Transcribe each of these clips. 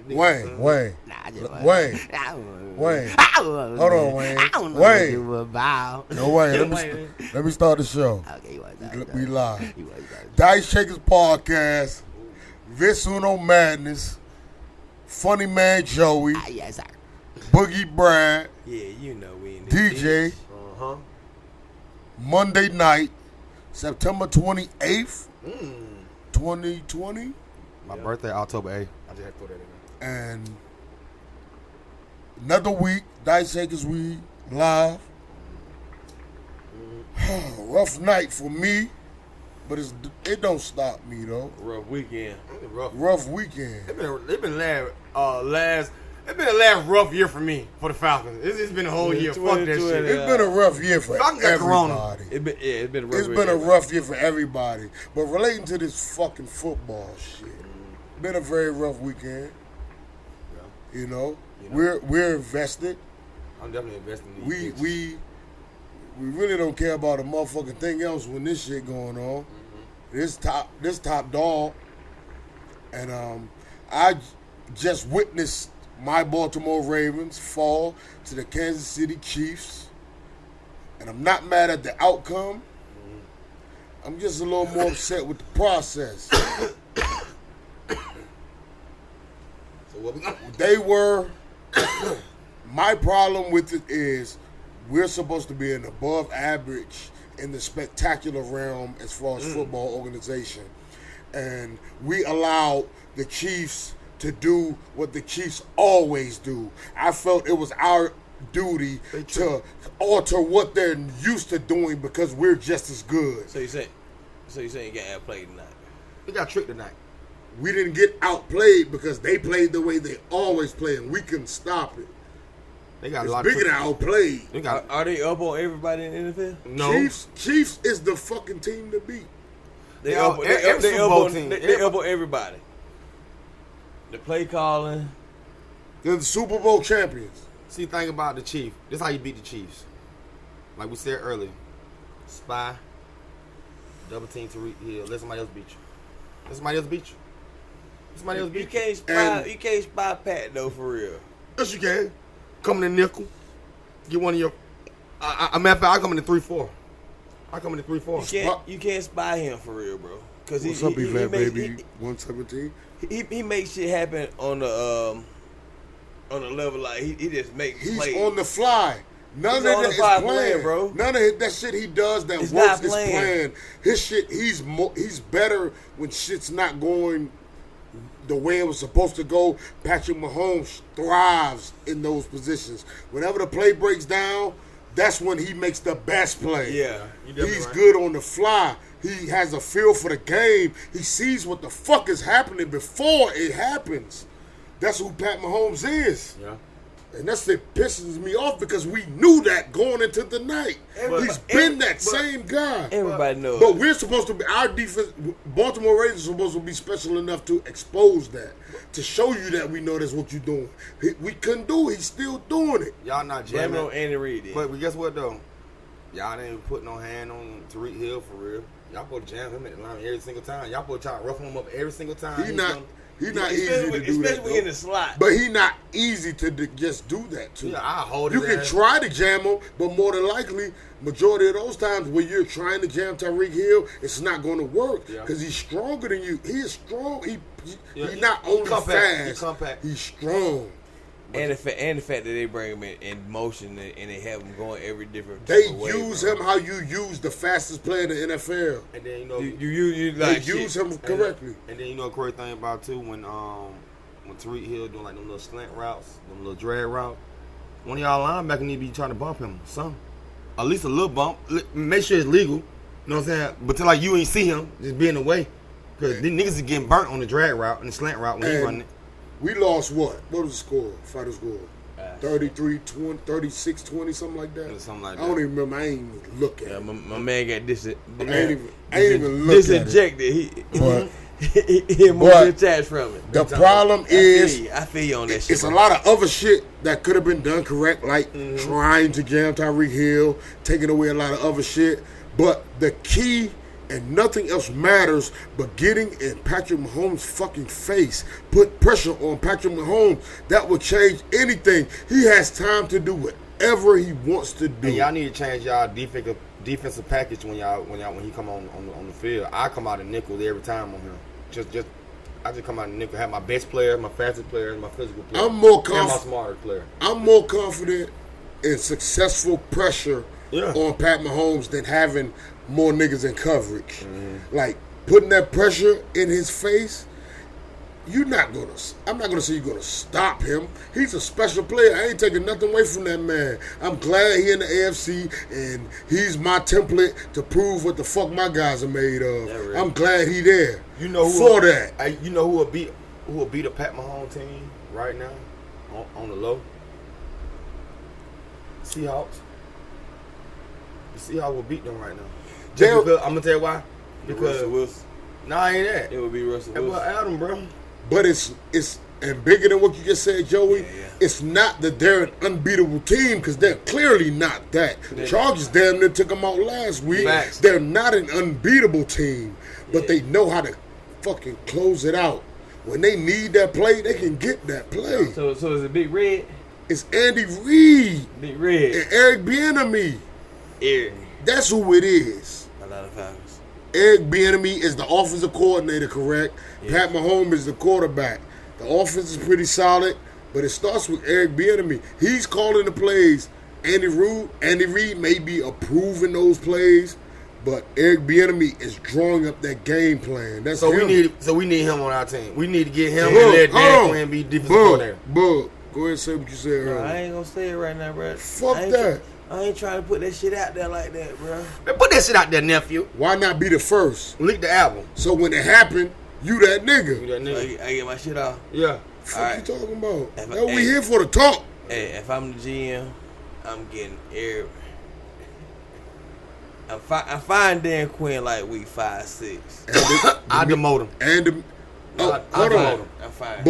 Wayne. Nah, I just Wayne. Hold on, Wayne. I don't know Wayne. what about. No, Wayne. Let me start the show. Okay, We live. Dice Shakers Podcast. Vince Uno Madness. Funny Man Joey. Yes, sir. Boogie Brad. Yeah, you know we in DJ. Monday night, September 28th, 2020. My birthday, October 8th. I just had to put that in there. And another week, Dice Shakers, we live. Rough night for me, but it don't stop me though. rough weekend. Rough weekend. It's been the last rough year for me for the Falcons. It's been a whole year. Fuck that shit. It's been a rough year for Falcons got corona. everybody. It's been a rough It's been a rough year for everybody. But relating to this fucking football shit, been a very rough weekend. You know, we're invested. I'm definitely investing in these We really don't care about a motherfucking thing else when this shit going on. This top dog, and I just witnessed my Baltimore Ravens fall to the Kansas City Chiefs, and I'm not mad at the outcome. I'm just a little more upset with the process. So what we got? They were. My problem with it is we're supposed to be an above average in the spectacular realm as far as football organization. And we allowed the Chiefs to do what the Chiefs always do. I felt it was our duty to alter what they're used to doing because we're just as good. So you saying you got outplayed tonight? We got tricked tonight. We didn't get outplayed because they played the way they always play, and we couldn't stop it. They got a It's lot bigger of than outplayed. They got Are they up on everybody in the NFL? no. Chiefs is the fucking team to beat. They Yo, up on every Super Bowl team. They up on everybody. The play calling. They're the Super Bowl champions. See, think about the Chiefs. This is how you beat the Chiefs. Like we said earlier, spy, double team to let somebody else beat you. Let somebody else beat you. Let somebody else You beat you. can't spy. And- You can't spy Pat though for real. Yes, you can. Come in the nickel. Get one of your. I matter of fact, I come in the 3-4. I come in the 3-4. You can't spy him for real, bro. Cause What's up, Event Baby? 117. He makes shit happen on the level like he just makes He's plays. on the fly. None He's of on that the is fly playing, playing, bro. None of that shit he does that It's works not is playing. playing. His shit, he's better when shit's not going the way it was supposed to go. Patrick Mahomes thrives in those positions. Whenever the play breaks down, that's when he makes the best play. Yeah, You definitely He's right. good on the fly. He has a feel for the game. He sees what the fuck is happening before it happens. That's who Pat Mahomes is. Yeah. And that's what pisses me off because we knew that going into the night. He's been that same guy. Everybody knows. But we're supposed to be, our defense, Baltimore Ravens are supposed to be special enough to expose that, to show you that we know that's what you're doing. We couldn't do it. He's still doing it. Y'all not Blame it jamming. on Andy Reid. then. But guess what though? Y'all ain't putting no hand on Tariq Hill for real. Y'all supposed to jam him at the line every single time. Y'all supposed to try to rough him up every single time. He's not easy to especially do that. especially in though. the slot. But he not easy to just do that to. Yeah, I'll hold You his can ass. try to jam him, but more than likely, majority of those times when you're trying to jam Tyreek Hill, it's not going to work Yeah. because he's stronger than you. He is strong. Yeah, He's not he only compact. He fast. compact. He's strong. And the fact that they bring him in motion and they have him going every different They type of way, use bro. him how you use the fastest player in the NFL. And then you know You They like use shit. him correctly. And then you know a crazy thing about too when Tariq Hill doing like them little slant routes, them little drag route. One of y'all linebackers need to be trying to bump him, some, at least a little bump. Make sure it's legal. You know what I'm saying? But till like you ain't see him, just be in the way, because these niggas is getting burnt on the drag route and the slant route when he And running it. we lost what? What was the score? Final score? 33-20, 36-20, something like that. Something like I don't that. even remember. I ain't even look at Yeah, it. my man got I ain't even look at it. disinjected. But He moved attached from it. the problem is, I feel you on that shit. it's a bro. lot of other shit that could have been done correct, like trying to jam Tyreek Hill, taking away a lot of other shit. But the key and nothing else matters but getting in Patrick Mahomes' fucking face. Put pressure on Patrick Mahomes. That will change anything. He has time to do whatever he wants to do. And y'all need to change y'all defensive package when he come on the field. I come out of nickel every time on him. I just come out of nickel. Have my best player, my fastest player, and my physical player. I'm more and my confident. smarter player. I'm more confident in successful pressure on Pat Mahomes than having more niggas in coverage. Mm-hmm. Like putting that pressure in his face. I'm not gonna say you're gonna stop him. He's a special player. I ain't taking nothing away from that man. I'm glad he in the AFC and he's my template to prove what the fuck my guys are made of. Right. I'm glad he there. You know that. You know who will beat a Pat Mahomes team right now on the low? Seahawks. The Seahawks will beat them right now. Just because, I'm gonna tell you why. Because Russell Wilson. Nah, ain't that. It would be Russell Hey, Wilson. well, Adam, bro. But it's and bigger than what you just said, Joey. Yeah. It's not that they're an unbeatable team because they're clearly not that. The Chargers damn near took them out last week. Facts. They're not an unbeatable team, but they know how to fucking close it out. When they need that play, they can get that play. So is it Big Red? It's Andy Reid Big Red. and Eric Bieniemy. Eric. That's who it is. Atlanta Falcons. Eric Bieniemy is the offensive coordinator, correct? Pat Mahomes is the quarterback. The offense is pretty solid, but it starts with Eric Bieniemy. He's calling the plays. Andy Reid may be approving those plays, but Eric Bieniemy is drawing up that game plan. That's So him. we need him on our team. We need to get him and let Dan Quinn be defensive coordinator. Bug. Go ahead and say what you said earlier. I ain't gonna say it right now, bro. Fuck I ain't that. I ain't trying to put that shit out there like that, bro. Man, put that shit out there, nephew. Why not be the first? Leak the album. So when it happened, you that nigga. You that nigga. I get my shit off. Yeah. Fuck Alright. you talking about? If I- That we hey. here for the talk. Hey, if I'm the GM, I'm getting Eric. I find Dan Quinn like week 5, 6. I demote him. And the, I hold demote on. him. I'm fine.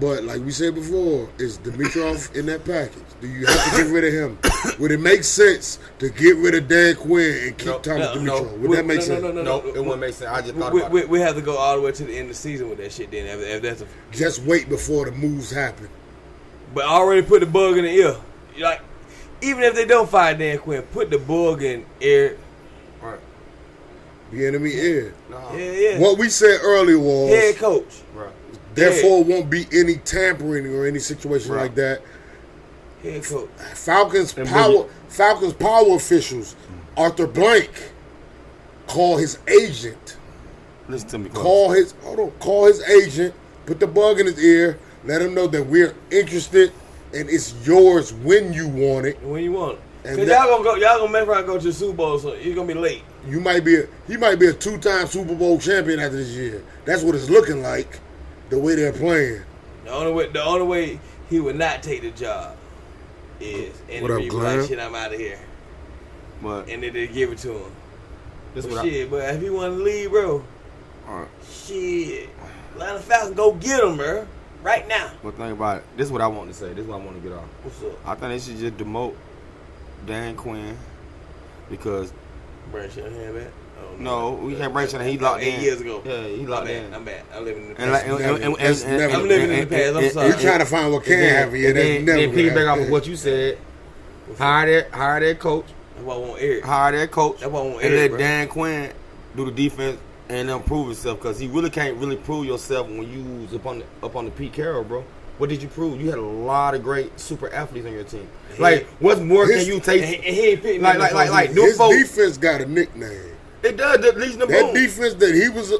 But like we said before, is Dimitrov in that package? Do you have to get rid of him? Would it make sense to get rid of Dan Quinn and keep No, Thomas no, Dimitrov? Would that make sense? No, it wouldn't make sense. I just thought about it. We have to go all the way to the end of the season with that shit then. If that's a, Just wait before the moves happen. but I already put the bug in the ear. Like, even if they don't fire Dan Quinn, put the bug in Eric. Right. The enemy is. No. Yeah. What we said earlier was Head coach. Right. therefore won't be any tampering or any situation Right. like that. Head coach. Falcons And power officials, Arthur Blank, call his agent. Listen to me. Call his agent, put the bug in his ear, let him know that we're interested and it's yours when you want it. When you want it. And Cause that- y'all gonna mess around and go to the Super Bowl, so you're gonna be late. He might be a 2-time Super Bowl champion after this year. That's what it's looking like, the way they're playing. The only way he would not take the job is What up, Reid be Glenn? like, shit, I'm out of here, But and then they give it to him. this But what shit, but if he want to leave, bro, all right. shit, Atlanta Falcons, go get him, bro, right now. But think about it. This is what I want to say. This is what I want to get off. What's up, I think they should just demote Dan Quinn because Brad Shanahan, man? Oh, no, we can't break Shanahan. He locked 8 in. years ago. Yeah, he locked in. I'm bad. I'm living in the And past. like, That's never- I'm living in the past. I'm sorry. You trying to find what can happen? Yeah, that's then never piggyback gonna off of happen. what you said. Hire that coach. That's why I want Eric. Hire that coach. That's why I want and Eric, let bro. Dan Quinn do the defense and improve himself because he really can't really prove yourself when you was up on the Pete Carroll, bro. What did you prove? You had a lot of great super athletes on your team. Like, what more can you And take? he ain't picking Like, them like, like, folks. them His folks. defense got a nickname. It does. The Legion of That Boom. defense that he was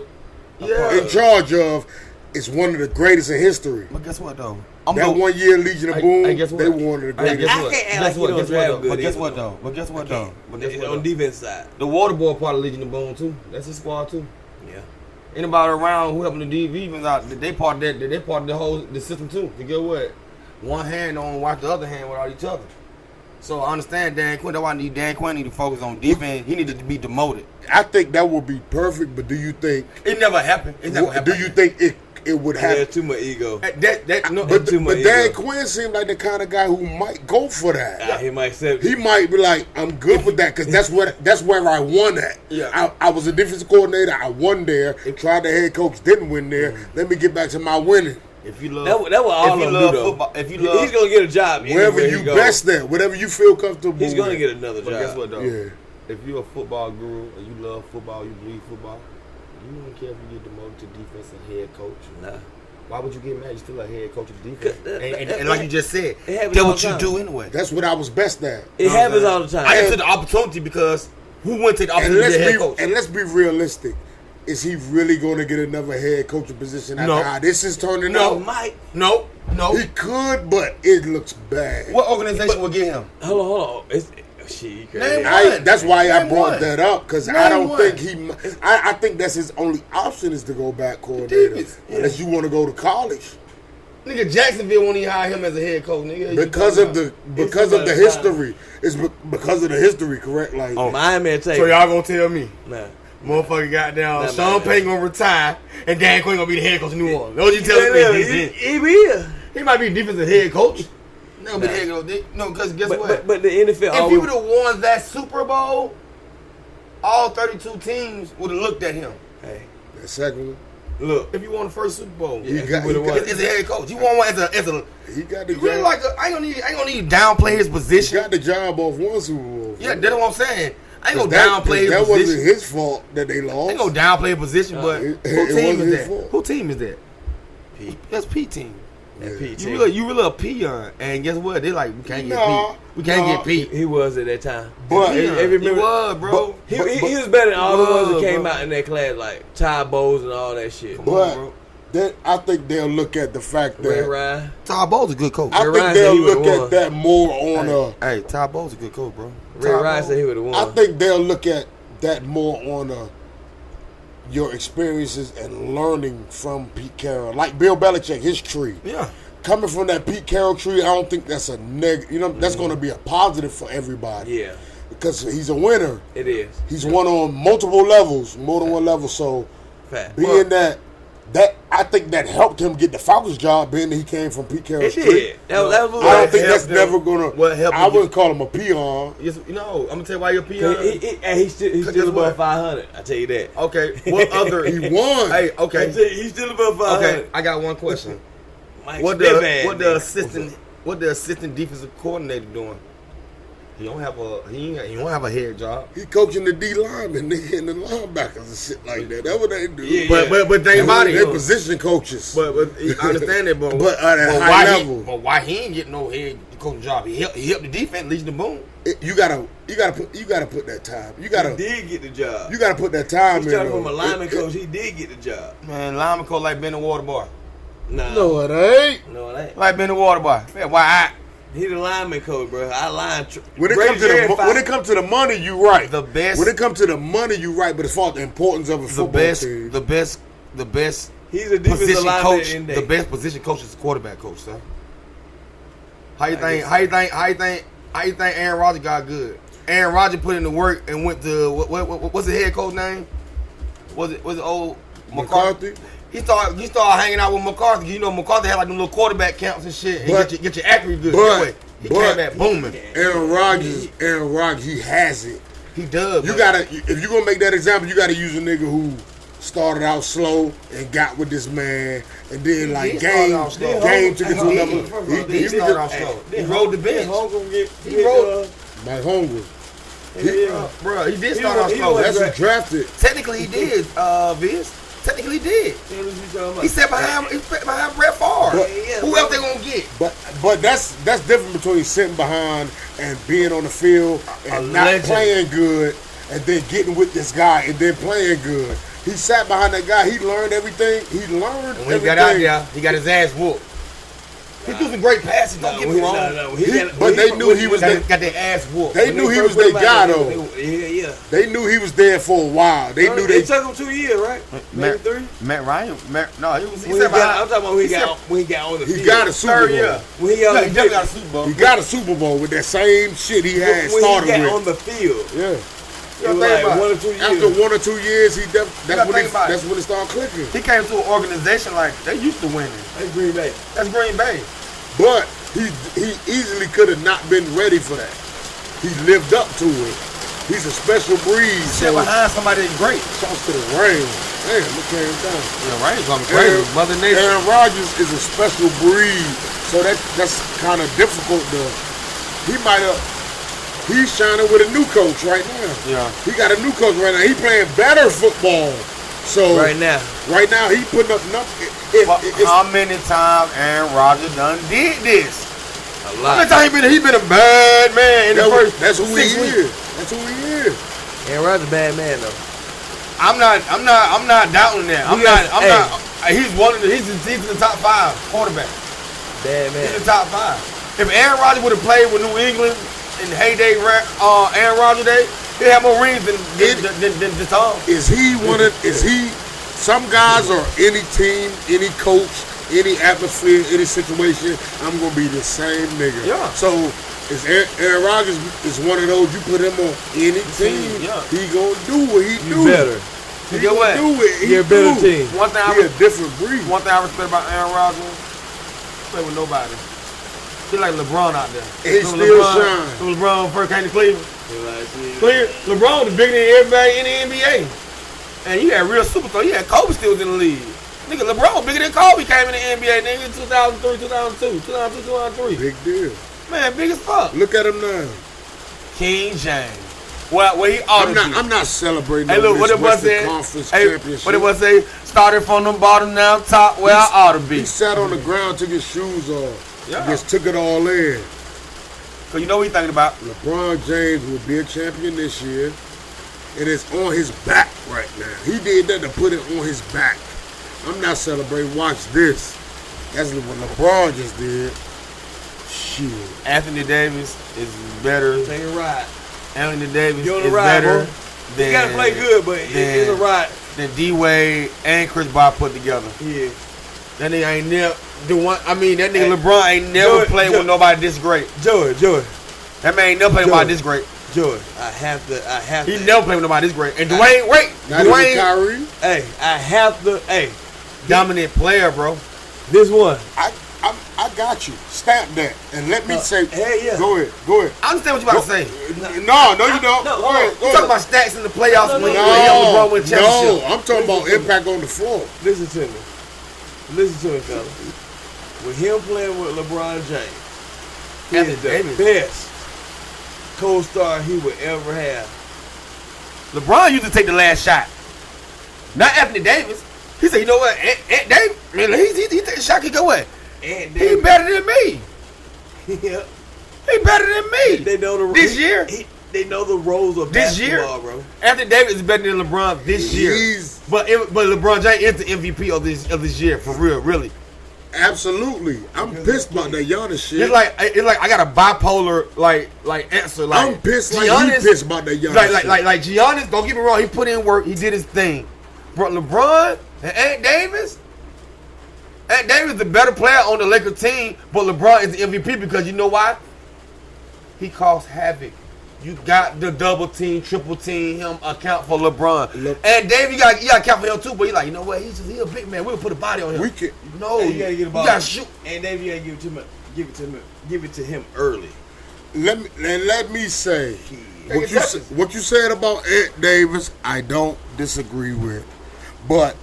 Yeah. in charge of is one of the greatest in history. But guess what though? That 1 year Legion of Hey, Boom, hey, guess what? they were one of the Hey, greatest. guess I what? can't act Guess like what? you don't Guess what draft though? good But guess either, what though. though? But guess what though? But guess what On though? defense side. The water boy part of Legion of Boom too. That's his squad too. Yeah. Anybody around who helping the defense out, they part of that. They part of the system too. To get what? One hand don't watch the other hand without each other. So I understand Dan Quinn. That's why I need Dan Quinn need to focus on defense. He needed to be demoted. I think that would be perfect, but do you think It never happened. It's never happened. do you think it would There's have. too much ego. No, But too much Dan ego. Quinn seemed like the kind of guy who might go for that. He might say He might be like, I'm good with that because that's where I won at. Yeah. I was a defensive coordinator. I won there. Tried the head coach, didn't win there. Let me get back to my winning. if you love, that was all if you of them love do though. football, if you love, He's gonna get a job Wherever anywhere you he goes. best there, whatever you feel comfortable. He's gonna with. get another but job. guess what though? Yeah. If you're a football guru and you love football, you bleed football, you don't care if you get demoted to defense and head coach. Nah. Why would you get mad? You're still a head coach of defense. That- And like you just said, it happens that's all what the you time. do anyway. That's what I was best at. It happens all the time. I took the opportunity because who wouldn't take the And opportunity to be a head coach? let's be realistic. Is he really going to get another head coaching position after No. how this is turning No. out? Mike, No. He could, but it looks bad. What organization will get him? hold on. It's shit. You crazy. Name That's why I Name brought one. that up because Name I don't one. think I think that's his only option is to go back coordinator Defense. unless you want to go to college Nigga, Jacksonville won't even hire him as a head coach, nigga. because of the somebody's history. It's because of the history, correct? Like Miami will take So y'all gonna tell me, Nah. motherfucker, goddamn, Nah, Sean man. Payton gonna retire and Dan Quinn gonna be the head coach of New Orleans? Know what you telling me? He will. He might be defensive head coach. No, but head coach. No, because guess what? But the NFL If always, he would have won that Super Bowl, all 32 teams would have looked at him. hey, the second one, look, If you won the first Super Bowl, he Yeah, got he would've won. as a head coach, you won one as a. he got the You really job. like I ain't gonna need to downplay his He position. got the job off one Super Bowl. Yeah, that's what I'm saying. I ain't gonna That- downplay his that position. wasn't his fault that they I lost. ain't gonna downplay his position, but it who team wasn't is his that? fault. Who team is that? P. That's P team. that P You team. really a peon, and guess what? They like we can't get Nah, Pete. We can't nah. get Pete. He was at that time. But- He remember, was, bro. he was better than all the ones that Was, came bro. out in that class, like Ty Bowles and all that shit. Come But on, bro. I think they'll look at the fact Ray that Ryan. Todd Bowles a good coach. I Ray think Ryan said they'll he would've look at won. that more on Hey, Todd Bowles a good coach, bro. Ray Todd Ryan Bowles. said he would have won. I think they'll look at that more on your experiences and learning from Pete Carroll, like Bill Belichick, his tree. Yeah. Coming from that Pete Carroll tree, I don't think that's a negative. You know, that's going to be a positive for everybody. Yeah, because he's a winner. it is. He's won on multiple levels, more than one level. So Fact. being that I think that helped him get the Falcons job, being that he came from Pete Carroll's It tree. did. That was I don't What think that's helped him- never gonna. what helped I him wouldn't call him a peon. Yes, I'm gonna tell you why you're a peon. He's still Guess above what? 500. I tell you that. Okay. What other? He won. Hey, I okay. tell you, he's still above 500. Okay. I got one question. Mike What Spivak, the nigga. assistant defensive coordinator doing? He don't have a head job. He coaching the D linemen, nigga, and the linebackers and shit like that. That's what they do. Yeah, But think about They're it. position coaches. But I understand that, but But at a high why level. but why he ain't getting no head coaching job? He helped the defense, leads the boom. You gotta put that time. You He gotta did get the job. put that time He in. started from though. a lineman coach. He did get the job. Man, lineman coach like Ben the Water Boy. Nah, No, it ain't. no, it ain't. Like Ben the Water Boy. Man, why He the lineman coach, bro. I line. When it comes to the money, you right. The best- When it comes to the money, you right. But as far as the importance of a the football best team, the best He's a defensive position lineman coach, in the there. best position coach is the quarterback coach, sir. How you think Aaron Rodgers got good? Aaron Rodgers put in the work and went to what's the head coach name? Was it old McCarthy. He started hanging out with McCarthy. You know McCarthy had like them little quarterback camps and shit, and But- get your accuracy good. but- Anyway, he but- came back booming. Aaron Rodgers, he has it. He does. You man. gotta, if you're gonna make that example, you gotta use a nigga who started out slow and got with this man, and then like did start game out slow. took it to He another. did. He started off slow. He rode the bench. He rode. Mike Holmgren. Bro, he did He start was- off he slow. was- That's who drafted. Technically, he did, Viz. Technically, he did. He sat behind Brett Favre. But- Who else they gonna get? But that's different between sitting behind and being on the field and A not legend. playing good, and then getting with this guy and then playing good. He sat behind that guy. He learned everything. He learned And when he everything. got out there, he got his ass whooped. He threw some great passes. Don't get me wrong. But they knew he was Got their ass whooped. They knew he was their guy though. Yeah. They knew he was there for a while. They knew They they. took him 2 years, right? Maybe 3. Matt Ryan. No, he was. I'm talking about when he got on the He field. got a Super third Bowl. year. When he got on He the definitely got field. a Super Bowl. He got a Super Bowl with that same shit he had When started he got with. on the field. Yeah. It was like 1 or 2 years. After 1 or 2 years, gotta think about it. that's when it started clicking. He came to an organization like they used to winning. That's Green Bay. That's Green Bay. But he easily could have not been ready for that. He lived up to it. He's a special breed. Sit behind somebody that's great. Shouts to the rain. Damn, look at him down. Yeah, right. Coming crazy. Mother Nature. Aaron Rodgers is a special breed, so that's kind of difficult to. He's shining with a new coach right now. Yeah. He got a new coach right now. He playing better football. So Right now. he putting up numbers. How many times Aaron Rodgers done did this? A How many lot. times he been a bad man in the first That's who he 6 weeks? is. That's who he is. Aaron Rodgers a bad man though. I'm not doubting that. He's in the top 5 quarterback. Bad He's in man. the top 5. If Aaron Rodgers would have played with New England in the heyday, Aaron Rodgers day, he'd have more rings than Tom. Is he one of? Is he? Some guys are any team, any coach, any atmosphere, any situation. I'm gonna be the same nigga. Yeah. So is Aaron Rodgers is one of those. You put him on any team, yeah. he gonna do what he You do. better. He Get what? gonna do it. He You're a better do. team. One thing He a different breed. One thing I respect about Aaron Rodgers, play with nobody. He like LeBron out there. And he So still LeBron, shine. so LeBron first came to Cleveland. LeBron was bigger than everybody in the NBA. And you had real superstars. You had Kobe still was in the league. Nigga, LeBron was bigger than Kobe came in the NBA, nigga, in 2003, 2002, 2003. Big deal. Man, big as fuck. Look at him now. King James. Well, he ought to I'm not celebrating Hey, look, what this it was Western say? Conference Hey, championship. what it was say? Started from the bottom, now top where I ought to be. He sat on the ground, took his shoes off. Yeah. He just took it all in. Cause you know what he thinking about? LeBron James will be a champion this year. It is on his back right now. He did that to put it on his back. I'm not celebrating. Watch this. That's what LeBron just did. Shit. Anthony Davis is better. Take a ride. Anthony Davis You on the is ride, better bro. than You gotta play good, but it's a ride. than D-Wade and Chris Bosh put together. Yeah. That nigga ain't never that nigga Hey, LeBron ain't never George, played with nobody this great. George. That man ain't never played with nobody this great. George. I have He to. never played with nobody this great. And Dwayne, Not even Kyrie. Hey, I have to. Hey, dominant player, bro. this one. I got you. Stamp that. And let me say. Hell yeah. Go ahead. I understand what you about to say. No, you don't. No, Go ahead. You talking about stats in the playoffs No, when no, LeBron win championship. I'm talking about impact on the floor. Listen to me. Listen to me, fella. With him playing with LeBron James, he Anthony is the Davis. best co-star he would ever have. LeBron used to take the last shot. Not Anthony Davis. He said, you know what, Ant Davis, man, he take the shot, he go away. And He Davis, better than me. yeah, He better than me. they know the This year? They know the roles of This year? basketball, bro. Anthony Davis is better than LeBron this year. But LeBron James is the MVP of this year, for real, really. Absolutely. I'm pissed about that Giannis shit. It's like I got a bipolar like answer. Like I'm pissed like Giannis, he pissed about that Giannis shit. like Giannis, don't get me wrong, he put in work, he did his thing. But LeBron and Ant Davis is the better player on the Lakers team, but LeBron is the MVP because you know why? He caused havoc. You got the double team, triple team him, account for LeBron. And Dave, you got account for him too, but you like, you know what? He a big man. We'll put a body on him. We can. No, Hey, you gotta get the ball. You gotta shoot. And David, you gotta give it to him early. Let me say Take it what you said about Ant Davis. I don't disagree with, but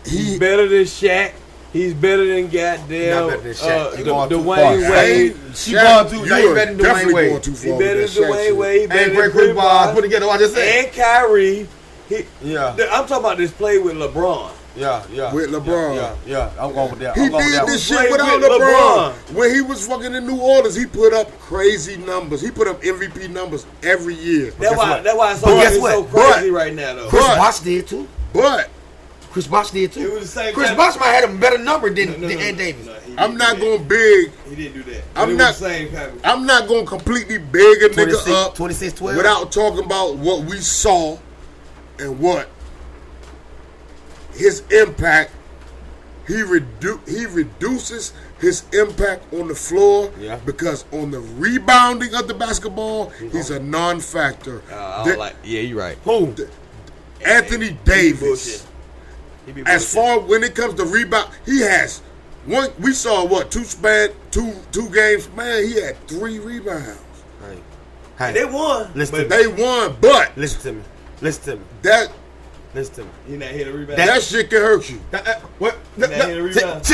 He's better than Shaq. He's better than goddamn Not better than Shaq. He going too Dwayne far. Wade. He going too. Now he better than Dwayne definitely Wade. going too He far. better than with that Shaq Dwayne shit. Wade. He better And than Chris Chris Bosh Bosh put together what I just said. and Kyrie. Yeah. I'm talking about this play with LeBron. Yeah. With LeBron. Yeah. I'm going with that. He I'm going with did that. this Played shit without with LeBron. LeBron. When he was fucking in New Orleans, he put up crazy numbers. He put up MVP numbers every year. That's why it's But guess so what? crazy right now, though. Chris But- Bosh did too. But Chris Bosh did too. It was the same Chris time. Bosh might have had a better number than No, Ant Davis. no, he I'm didn't not do going that. big. He didn't do that. I'm But it not- was the same kind of. I'm not going to completely big a 26, nigga up 26-12. without talking about what we saw and what his impact. He reduces his impact on the floor Yeah. because on the rebounding of the basketball, he's a non-factor. Yeah, you're right. Who? Anthony He be Davis. bullshit. He be As bullshit. far when it comes to rebound, he has one. We saw what two games. Man, he had 3 rebounds. Hey, They won. Listen but They won, but listen to me. Listen to me. that Listen to me. he not here to rebound. that shit can hurt you. What? Nah, he a rebound.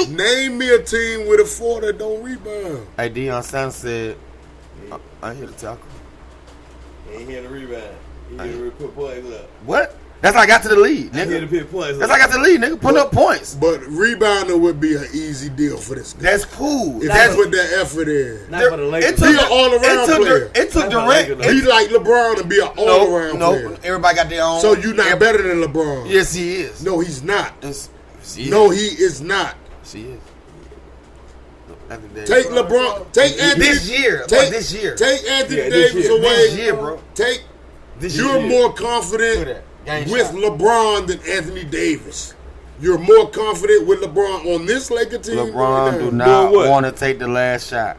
Name me a team with a 4 that don't rebound. Hey, Deion Sanders said, I hit a tackle. He ain't here to rebound. He here to put points up. What? That's how I got to the lead, He here to nigga. put points That's up. how I got to the lead, nigga. Put up points. But rebounding would be an easy deal for this guy. That's cool. If that's what their effort is. Not for the Lakers. Be an all-around player. It took That's Durant. what I Be like LeBron and be an all-around player. Everybody got their own. So you're not better than LeBron. Yes, he is. No, he's not. She No, he is not. She is. Take LeBron. Take Anthony. This year. Take This year. Take Anthony Yeah, this Davis year. away. This year, bro. Take. This You're year. more Look confident at that. Game with shot. LeBron than Anthony Davis. You're more confident with LeBron on this Laker team. LeBron right do now. not Doing what? want to take the last shot.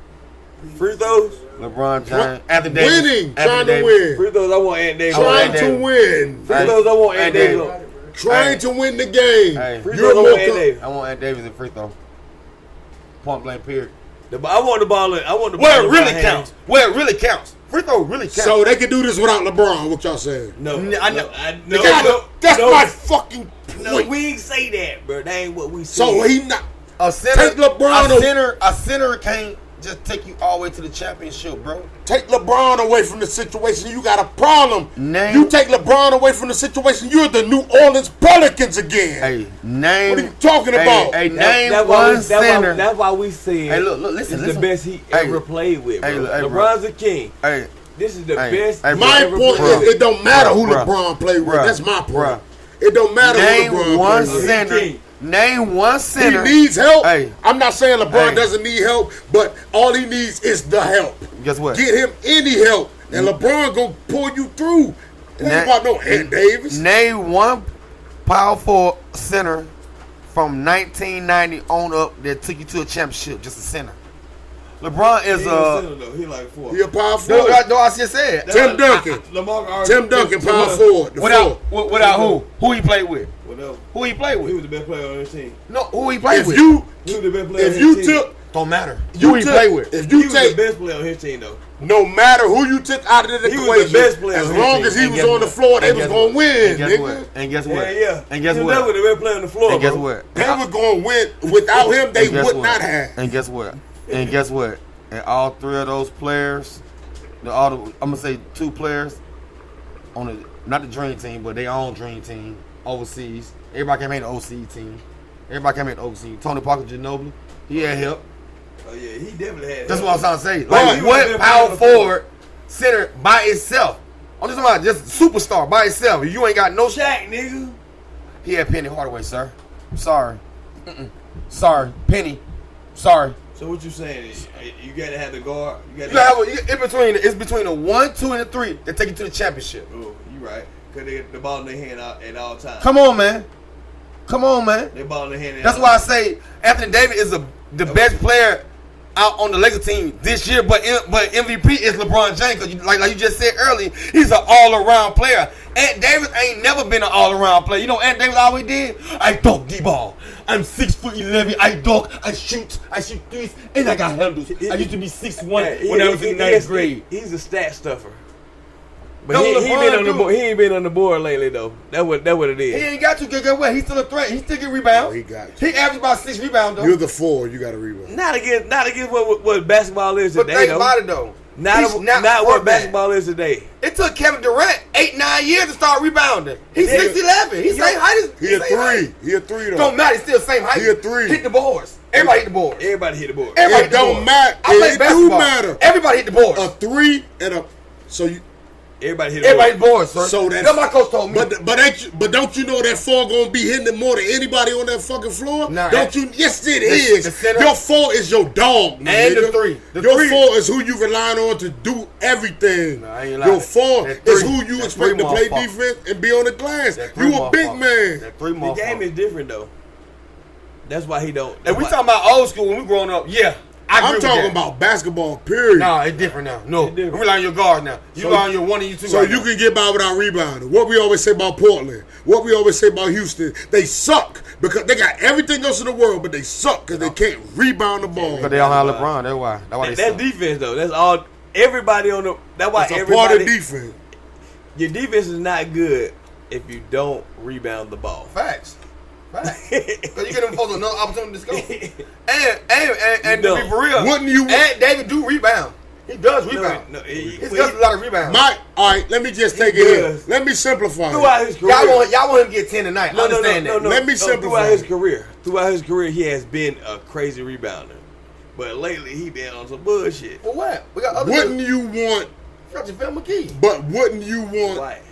Free throws? LeBron James. Anthony Davis. Winning, Anthony trying to Davis. win, Free throws, I want Ant Davis. trying Hey, to win, Free throws, I want Ant Hey, Davis. Davis. trying Hey. to win the game. Hey. Free You're throws, I more want Ant Davis. I want Ant Davis in free throw. Point blank period. I want the ball in. I want the ball Where it in really my counts. hands. Where it really counts. Free throw really counts. So they can do this without LeBron. What y'all saying? No, I know. no, That's no, my fucking point. no, we ain't say that, bro. That ain't what we said. So he not. a center, Take LeBron a center can't just take you all the way to the championship, bro. Take LeBron away from the situation, you got a problem. Name- You take LeBron away from the situation, you're the New Orleans Pelicans again. Hey, name. What are you talking about? Hey, That- name that's why one we- center. That's why we said. Hey, look, listen, It's listen. the best he Hey. ever played with, bro. Hey, bro. LeBron's a king. Hey, This is the Hey, best. hey, he My ever point played. is, it don't matter who Bruh. LeBron played with. Bruh. That's my point. Bruh. It don't matter name who LeBron one played with. center. King. Name one center. He needs help. Hey. I'm not saying LeBron Hey. doesn't need help, but all he needs is the help. Guess what? Get him any help, and LeBron gonna pull you through. It ain't about no Ant Davis. Name one power forward center from 1990 on up that took you to a championship. Just a center. LeBron is He ain't a center, though. He like 4. He a power No, forward. I just said. Tim Duncan. Tim Duncan, power forward. The Without four. without who? Who he played with? Whatever. Who he played He was with? the best player on his team. No, who he played If with? you He was the best player on if his you team. took Don't matter. you Who he took- played with? if He you was take the best player on his team, though. no matter who you took out of the He was equation, the best player as on his long team. as he And was guess on the what? floor, they And was guess gonna what? win, And guess nigga. what? And guess Yeah, what? yeah. And guess He was what? never the best player on the floor, And guess bro. what? They were gonna win. Without him, they And guess would what? not have. And guess what? And guess what? And all three of those players, I'm gonna say 2 players on the not the dream team, but their own dream team overseas. Everybody came in the OC team. Everybody came in the OC. Tony Parker Ginobili, he had help. Oh, yeah, he definitely had That's help. what I'm trying to say. But Like he was what the best power player on the floor. forward center by itself? I'm just talking about just superstar by itself. You ain't got no Shaq, nigga. He had Penny Hardaway, sir. Sorry. Sorry. Penny. Sorry. So what you saying is you gotta have the guard. You You gotta have it's between a 1, 2, and a 3 that take you to the championship. Oh, you right. Cause they the ball in their hand at all times. Come on, man. Come on, man. They ball in their hand. That's why I say Anthony Davis is the best player out on the Lakers team this year, but MVP is LeBron James. 'Cause like you just said earlier, he's an all-around player. Ant Davis ain't never been an all-around player. You know what Ant Davis always did? I dunk the ball. I'm 6'11". I dunk. I shoot threes, and I got handles. I used to be 6'1" when I was in ninth grade. He's a stat stuffer. But No, he LeBron been on the do. board. He ain't been on the board lately though. That what it He is. ain't got to get what? He's still a threat. He still get rebounds. He got He averaged about 6 rebounds though. You're the 4. You got to rebound. Not against what basketball is But today think though. about it though. Not He's what for that. basketball is today. It took Kevin Durant 8-9 years to start rebounding. He's Yeah. 6'11". He's same height as He a same height. 3. He a 3 though. Don't matter. He's still the same height. He a 3. Hit the boards. Everybody hit the boards. Everybody hit the board. Everybody It hit the don't boards. matter. I play It do basketball. matter. Everybody hit the boards. A 3 and a so you. Everybody hit the Everybody board. hit the boards, sir. So that's That's my coach told me. but don't you know that 4 gonna be hitting it more than anybody on that fucking floor? Nah, don't you? Yes, it the is. center- Your 4 is your dog, my And the nigga. 3. The Your 3. 4 is who you relying on to do everything. Nah, I ain't Your lying. 4 That is 3 who you that expect 3 to play motherfucker. defense and be on the glass. That 3 You a big motherfucker. man. That 3 The game is different though. That's why he don't. And we talking about old school when we growing up. Yeah, I agree I'm with talking that. about basketball, period. Nah, it's different now. No, It's different. we rely on your guard now. You So- rely on your one and you two. So right you now. can get by without rebounding. What we always say about Portland, what we always say about Houston, they suck because they got everything else in the world, but they suck because they can't rebound the ball. But they don't have LeBron. That's why. That's why they That's suck. defense though. That's all. Everybody on the. That's why It's a everybody. part of defense. Your defense is not good if you don't rebound the ball. Facts. Facts. Because you get them folks another opportunity to score. And to No. be for real, Wouldn't you- and David do rebound. He does rebound. No, He does a lot of rebounds. All right, let me just take it here. does. Let me simplify Throughout it. his career. Y'all want him to get 10 tonight. No, Understand that. Let me simplify Throughout his it. career, he has been a crazy rebounder, but lately he been on some bullshit. For what? We got other Wouldn't you want, Phil McKee. but wouldn't you want Right.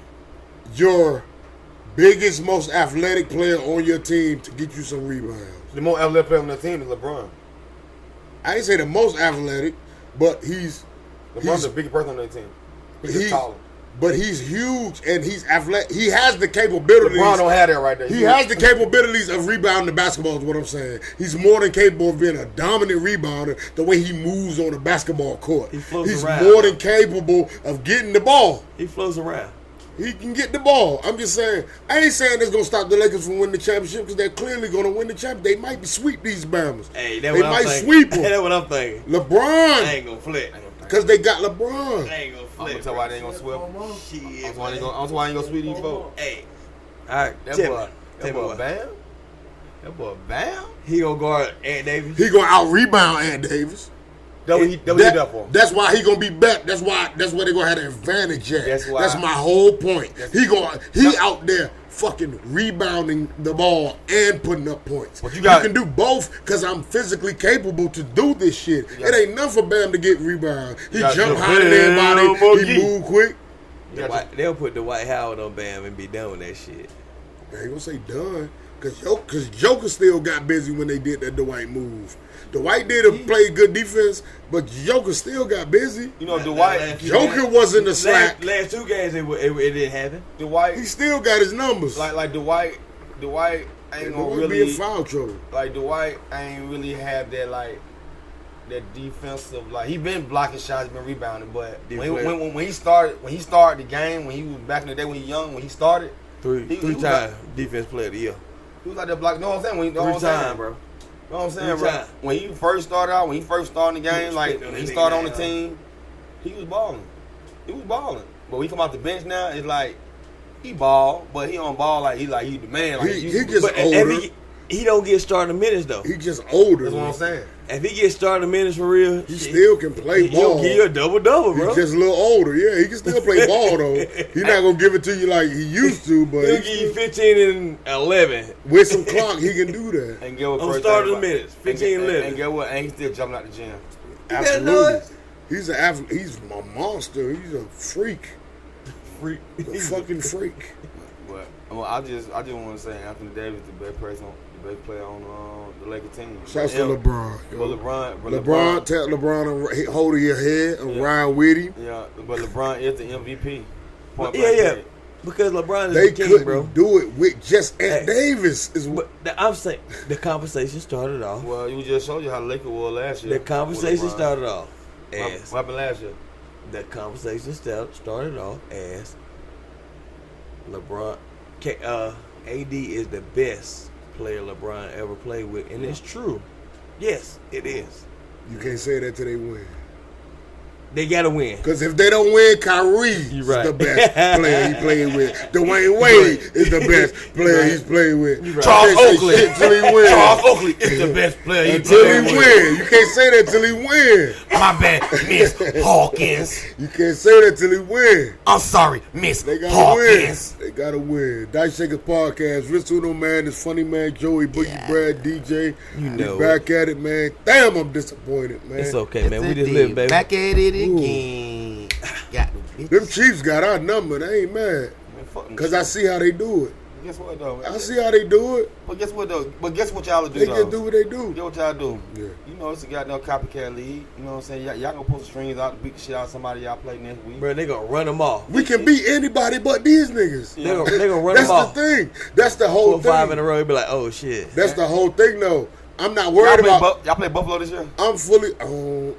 your biggest, most athletic player on your team to get you some rebounds? The more athletic player on the team is LeBron. I ain't say the most athletic, but he's LeBron's the biggest person on their team. He's just taller. but he's huge and he's athletic. He has the capabilities. LeBron don't have that right there. He has the capabilities of rebounding the basketball is what I'm saying. He's more than capable of being a dominant rebounder the way he moves on the basketball court. He floats He's around. more than capable of getting the ball. He floats around. He can get the ball. I'm just saying, I ain't saying that's going to stop the Lakers from winning the championship because they're clearly going to win the championship. They might sweep these Bama's. Hey, they that's what I'm might thinking. sweep them. That's what I'm thinking. I LeBron, ain't gonna flip. because they got LeBron. I ain't gonna I'm flip. gonna tell why they ain't gonna sweep. Shit. That's why they ain't gonna sweep these folks. Hey. All right. That Tell boy, me. Tell me what. Bam. That boy Bam. He gonna guard Ant Davis. He going to out-rebound Ant Davis. That what he did up for. That's why he gonna be back. That's why they're gonna have the advantage at. That's why- That's my whole point. That's- He out there fucking rebounding the ball and putting up points. But you got- can do both because I'm physically capable to do this shit. got- It ain't nothing for Bam to get rebound. He got jump your higher than everybody. Bam He move quick. They'll put Dwight Howard on Bam and be done with that shit. I ain't gonna say done because Joker still got busy when they did that Dwight move. Dwight did play good defense, but Joker still got busy. You know, Dwight. Last- Joker was in the slack. Last two games it didn't happen. Dwight. He still got his numbers. Like Dwight ain't It gonna would be really in foul trouble. like Dwight ain't really have that that defensive he been blocking shots, been rebounding, but when he started the game, when he was back in the day when he was young, when he started, Three was time defense player of the year. he was like that block. You know what I'm saying? When you know what I'm Three saying, time, bro. You know what I'm saying, Three bro? time. When he first started out, when he first started the game, like when he started on the team, he was balling. He was balling. But when he come off the bench now, it's like he ball, but he don't ball like he the man. Like He used to. just But older. if he don't get starting minutes though. He just older. That's what I'm man. saying. If he gets starting minutes for real, He still can play he'll ball. give you a double, bro. He's just a little older. Yeah, he can still play ball though. He's not gonna give it to you like he used to, but He'll he give you still- 15 and 11. with some clock he can do that. And get what On first starting thing about- minutes, 15, and 11. And get what? And he's still jumping out the gym. Absolutely. He's an athlete. He's a monster. He's a freak. Freak. A fucking freak. But I just want to say Anthony Davis the best player on the Lakers team. Shouts to Yeah. LeBron. But yo. LeBron, Tell LeBron to hold your head and ride with him. yeah, but LeBron is the MVP. Point Yeah, blank yeah. period. Because LeBron is They the king, couldn't bro. do it with just Ant Hey. Davis. But I'm saying the conversation started off. Well, you just showed you how the Lakers were last year. The conversation with LeBron. started off What as happened last year? the conversation started off as LeBron. AD is the best player LeBron ever played with, and it's true. Yes, it is. You can't say that till they win. They gotta win. Because if they don't win, Kyrie You is right. the best player he played with. Dwayne Wade is the best player he's played with. You right. Charles You can't say Oakley. shit till he wins. Charles Oakley is the best player he Until played he with. win. You can't say that till he win. My bad, Miss Hawkins. You can't say that till he win. I'm sorry, Miss They gotta Hawkins. win. They gotta win. Dice Shakers Podcast. Rich Uno Man, this funny man, Joey, Boogie Brad, DJ. You know We back at it, man. Damn, I'm disappointed, man. It's okay, man. We just live, baby. Back at it again. Got Them Chiefs got our number. They ain't mad. Because I see how they do it. Guess what though? I see how they do it. But guess what though? But guess what y'all do They though? can do what they do. Get what y'all do. Yeah. You know it's a goddamn copycat league. You know what I'm saying? Y'all gonna post the strings out to beat the shit out of somebody y'all play next week. Bro, they gonna run them off. We can beat anybody but these niggas. They gonna run That's them off. the thing. That's the 4 whole or 5 in a thing. row. They be like, oh shit. That's the whole thing, though. I'm not Y'all worried play, about. y'all play Buffalo this year? I'm fully. No,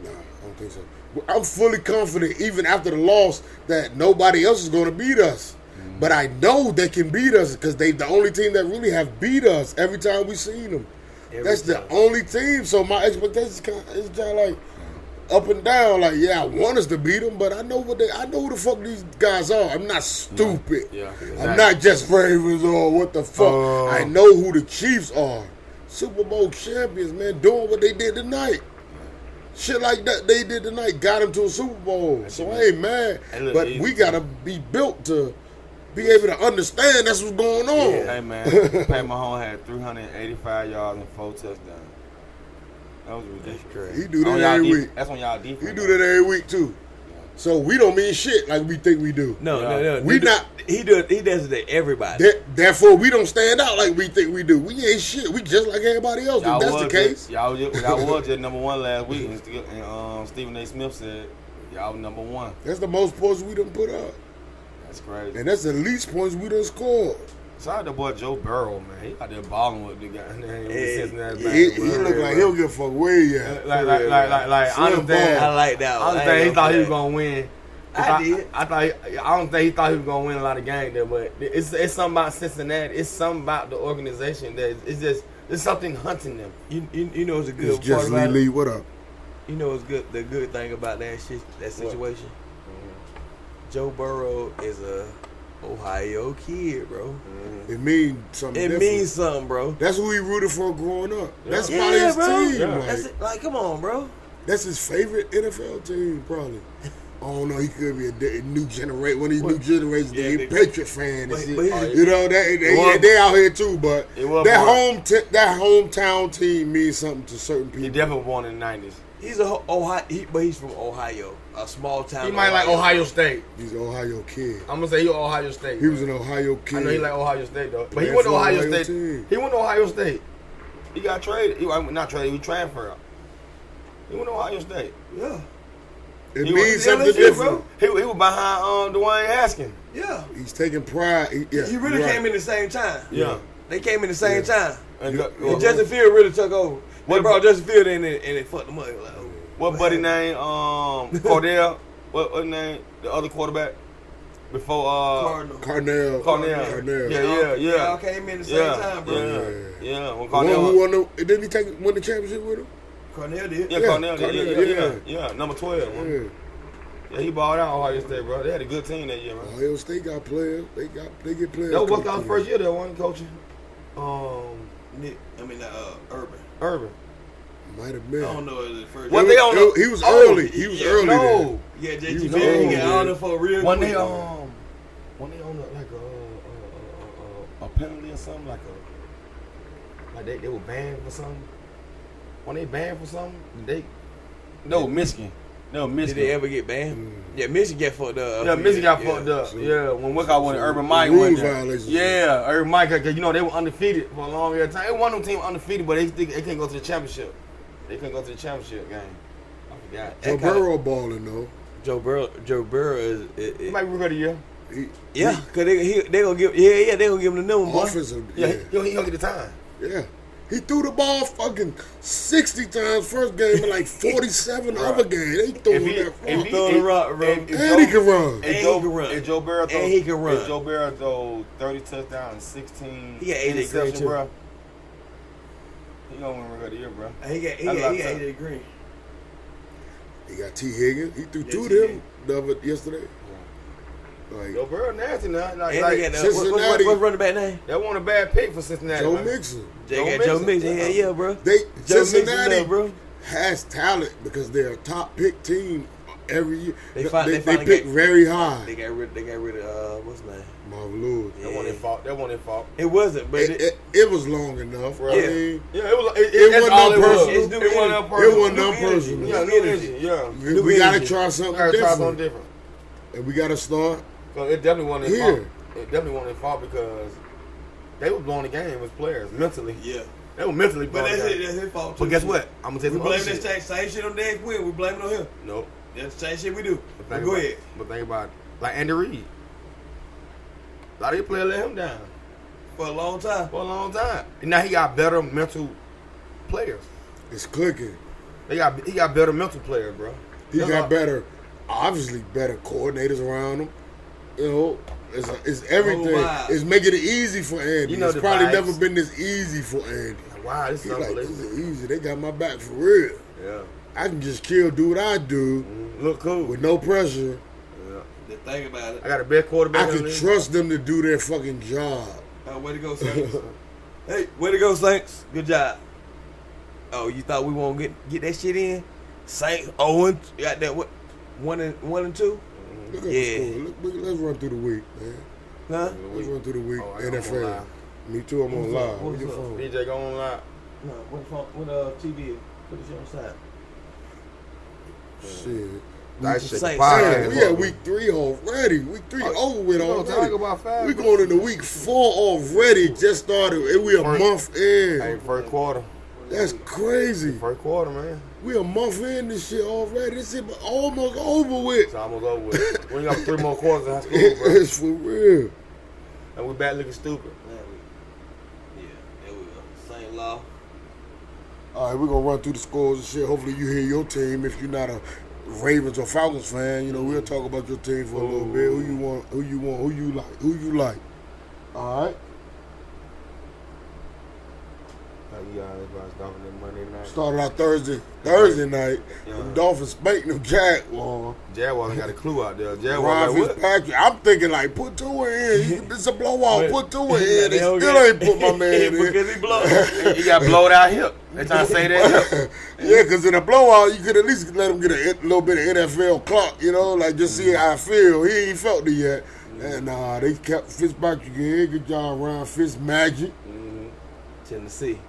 I don't think so. I'm fully confident, even after the loss, that nobody else is going to beat us. But I know they can beat us because they the only team that really have beat us every time we seen them. That's the only team. So my expectations is kind of like up and down. Like, yeah, I want us to beat them, but I know who the fuck these guys are. I'm not stupid. Yeah, exactly. I'm not just Ravens or what the fuck. I know who the Chiefs are. Super Bowl champions, man, doing what they did tonight. Shit like that they did tonight got them to a Super Bowl. So I ain't mad. But we gotta be built to be able to understand that's what's going on. Hey man, Pat Mahomes had 385 yards and 4 touchdowns. That was ridiculous. He do that On y'all every week. That's on y'all defense. He do that every week too. So we don't mean shit like we think we do. No. We not. He does it to everybody. Therefore, we don't stand out like we think we do. We ain't shit. We just like everybody else. If that's the case. Y'all was just number 1 last week, and Stephen A. Smith said y'all was number 1. That's the most points we done put up. That's crazy. And that's the least points we done scored. Shout out to boy Joe Burrow, man. He out there balling with the guy. He look like he'll get fucked way yet. Like, I understand. I like that I one. understand he thought he was gonna win. I did. I don't think he thought he was gonna win a lot of games there, but it's something about Cincinnati. It's something about the organization that it's something hunting them. You know it's a good It's part just about it? Lee. What up? You know what's good? The good thing about that situation. Joe Burrow is a Ohio kid, bro. It means something. It different. means something, bro. That's who he rooted for growing up. That's Yeah, probably his bro. team. Yeah. Like, That's it. Like, come on, bro. that's his favorite NFL team, probably. I don't know. He could be a new generation. One of these new generations. Yeah, they they- Patriot fan. but and he's shit. a- You know they out here too. But It was that born- that hometown team means something to certain He people. definitely born in the 90s. He's a Ohio, but he's from Ohio, a small town. He might like Ohio State. He's an Ohio kid. I'm gonna say he Ohio State. He was an Ohio kid. I know he like Ohio State though, but he That's went to an Ohio Ohio State. team. He went to Ohio State. He got traded. He not traded. He transferred. He went to Ohio State. Yeah, It He means was- something LSU, different. bro. He was behind Dwayne Haskins. yeah. He's taking pride. He really came in the same time. Yeah. They came in the same time. And And Justin Field really took over. They What- brought Justin Field in and it fucked them up. Like, oh, what buddy name? Cordell. What name? The other quarterback before Cardinal. Cornell. Yeah. Y'all came in the same time, bro. Yeah. When One Cornell. who didn't he win the championship with him? Cornell did. Yeah, Yeah, Cornell. Cornell, Yeah. Number 12. Yeah. Yeah, he balled out Ohio State, bro. They had a good team that year, man. Ohio State got players. They get players. That was coaching. Buckey's first year, that one coaching. Urban. Urban. Might have I been. don't know if it was the first. What year. they on the- He was Oh, early. He was yeah, early. No. Yeah, He JT was Barry old, got man. on the for real When quick. they on like a penalty or something, like they were banned for something. When they banned for something, Michigan. No, Did Michigan. they ever get banned? Yeah, Michigan got fucked up. Yeah, Michigan got fucked up. So- Yeah, when Wickout went, Urban Mike rules went there. violations. Yeah, Urban Mike, because they were undefeated for a long time. They won them team undefeated, but they couldn't go to the championship. They couldn't go to the championship game. I forgot. Joe Burrow balling though. Joe Burrow is He might be rookie of the year. yeah, cause they gonna give they gonna give him the number. Boy. Offensive. Yeah, Yeah. he don't get the time. Yeah. He threw the ball fucking 60 times first game and like 47 other games. They throwing that fuck. Throw the rock, bro. And he can run. And he can run. And Joe Burrow throw, And he can run. And Joe Burrow throw 30 touchdowns and 16 He got 88 grade, interceptions, too. bro. He gonna win rookie of the year, bro. He got That's a lot of 88 green. He got T. Higgins. He threw Yeah, two T. of them yesterday. Like Joe Burrow nasty now. Like, And they got Cincinnati. what's running back name? that wasn't a bad pick for Cincinnati. Joe man. Mixon. They Joe got Joe Mixon. Mixon. Yeah, bro. They Joe Mixon Cincinnati love, bro. has talent because they're a top pick team every year. They They, finally pick got- very high. They got rid of what's his name? Marvin Lewis. That wasn't his fault. That wasn't his fault. It wasn't, but It was long enough. I Yeah. mean, Yeah, it was. It That's wasn't all no it was. personal. It's new It wasn't energy. no it personal. wasn't no New energy. personal. Yeah, new energy. Yeah. We got to energy. try I something gotta try different. something different. And we got to start So it definitely wasn't his here. fault. it definitely wasn't their fault because they were blowing the game as players mentally. Yeah. They were mentally But blowing the game. that's his fault too. But guess what? I'm gonna tell We you some blame other that shit. same shit on Dan Quinn. We blame it on him. Nope. That's the same shit we do. But But think go about- ahead. But think about it. Like Andy Reid. A lot of these players let him down For a long time. for a long time. And now he got better mental players. It's clicking. He got better mental players, bro. He That's got all- better, obviously better coordinators around him. You know, it's everything. vibe. It's making it easy for Andy. You know It's the probably vibes. never been this easy for Andy. Wow, this is He's like, this unbelievable. is easy. They got my back for real. Yeah. I can just do what I do Look cool. with no pressure. Yeah. The thing about it. I got a best quarterback. I in can the league. trust them to do their fucking job. Way to go, Saints. Hey, way to go, Saints. Good job. Oh, you thought we won't get that shit in? Saints 0 got that what? 1 and 2? Look at Yeah. the score. Let's run through the week, man. Huh? Let's run through the week. Oh, I got NFL. one live. Me too. I'm on live. What's What's your up? phone? DJ go on live. No, what TV? Put the shit on side. Shit. That shit Saints. podcast. Damn, we at week 3 already. Week 3 over with We gonna talk already. about 5. We going into week 4 already. Just started. And we a First- month in. Hey, first quarter. That's crazy. First quarter, man. We a month in this shit already. This shit almost over with. It's almost over with. We got 3 more quarters in high school, bro. It's for real. And we back looking stupid. Yeah, there we go. Saint Law. All right, we're going to run through the scores and shit. Hopefully you hear your team. If you're not a Ravens or Falcons fan, you know, we'll talk about your team for a little bit. Who you want, who you like. All right. You guys watch Dolphins Monday night. Started out Thursday night. Yeah. The Dolphins spanked them Jaguars. Jaguars got a clue out there. Jaguars Ryan like what? Fitzpatrick. I'm thinking like, put two in. It's a blowout. Put two in. They They don't still get- ain't put my man in. Because he blow. He got blowed out hip. They trying to say that. Yeah, because in a blowout, you could at least let him get a little bit of NFL clock, you know, like just see how I feel. He ain't felt it yet. And they kept Fitzpatrick in. Good job, Ryan Fitzmagic. Tennessee.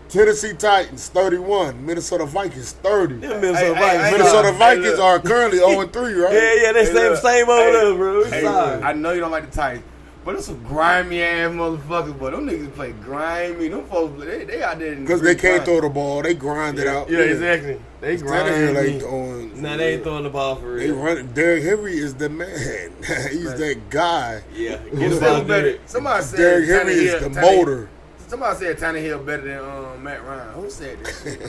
Tennessee Titans 31, Minnesota Vikings 30. Them Minnesota Hey, Vikings. hey, Minnesota hey, Vikings look. are currently 0-3, right? Yeah, they Hey, same look. same over Hey, there, bro. We Hey, sorry. I know you don't like the Titans, but there's some grimy ass motherfuckers. But them niggas play grimy. Them folks, they out there. Because they can't throw the ball. They grind it out. Yeah, exactly. They Tannehill grimy. ain't throwing. Nah, they ain't throwing the ball for They real. run. Derrick Henry is the man. He's that guy. Yeah, Who's get the that ball better? good. Somebody said Derrick Henry is Tannehill- the motor. Somebody said Tannehill better than Matt Ryan. Who said this shit?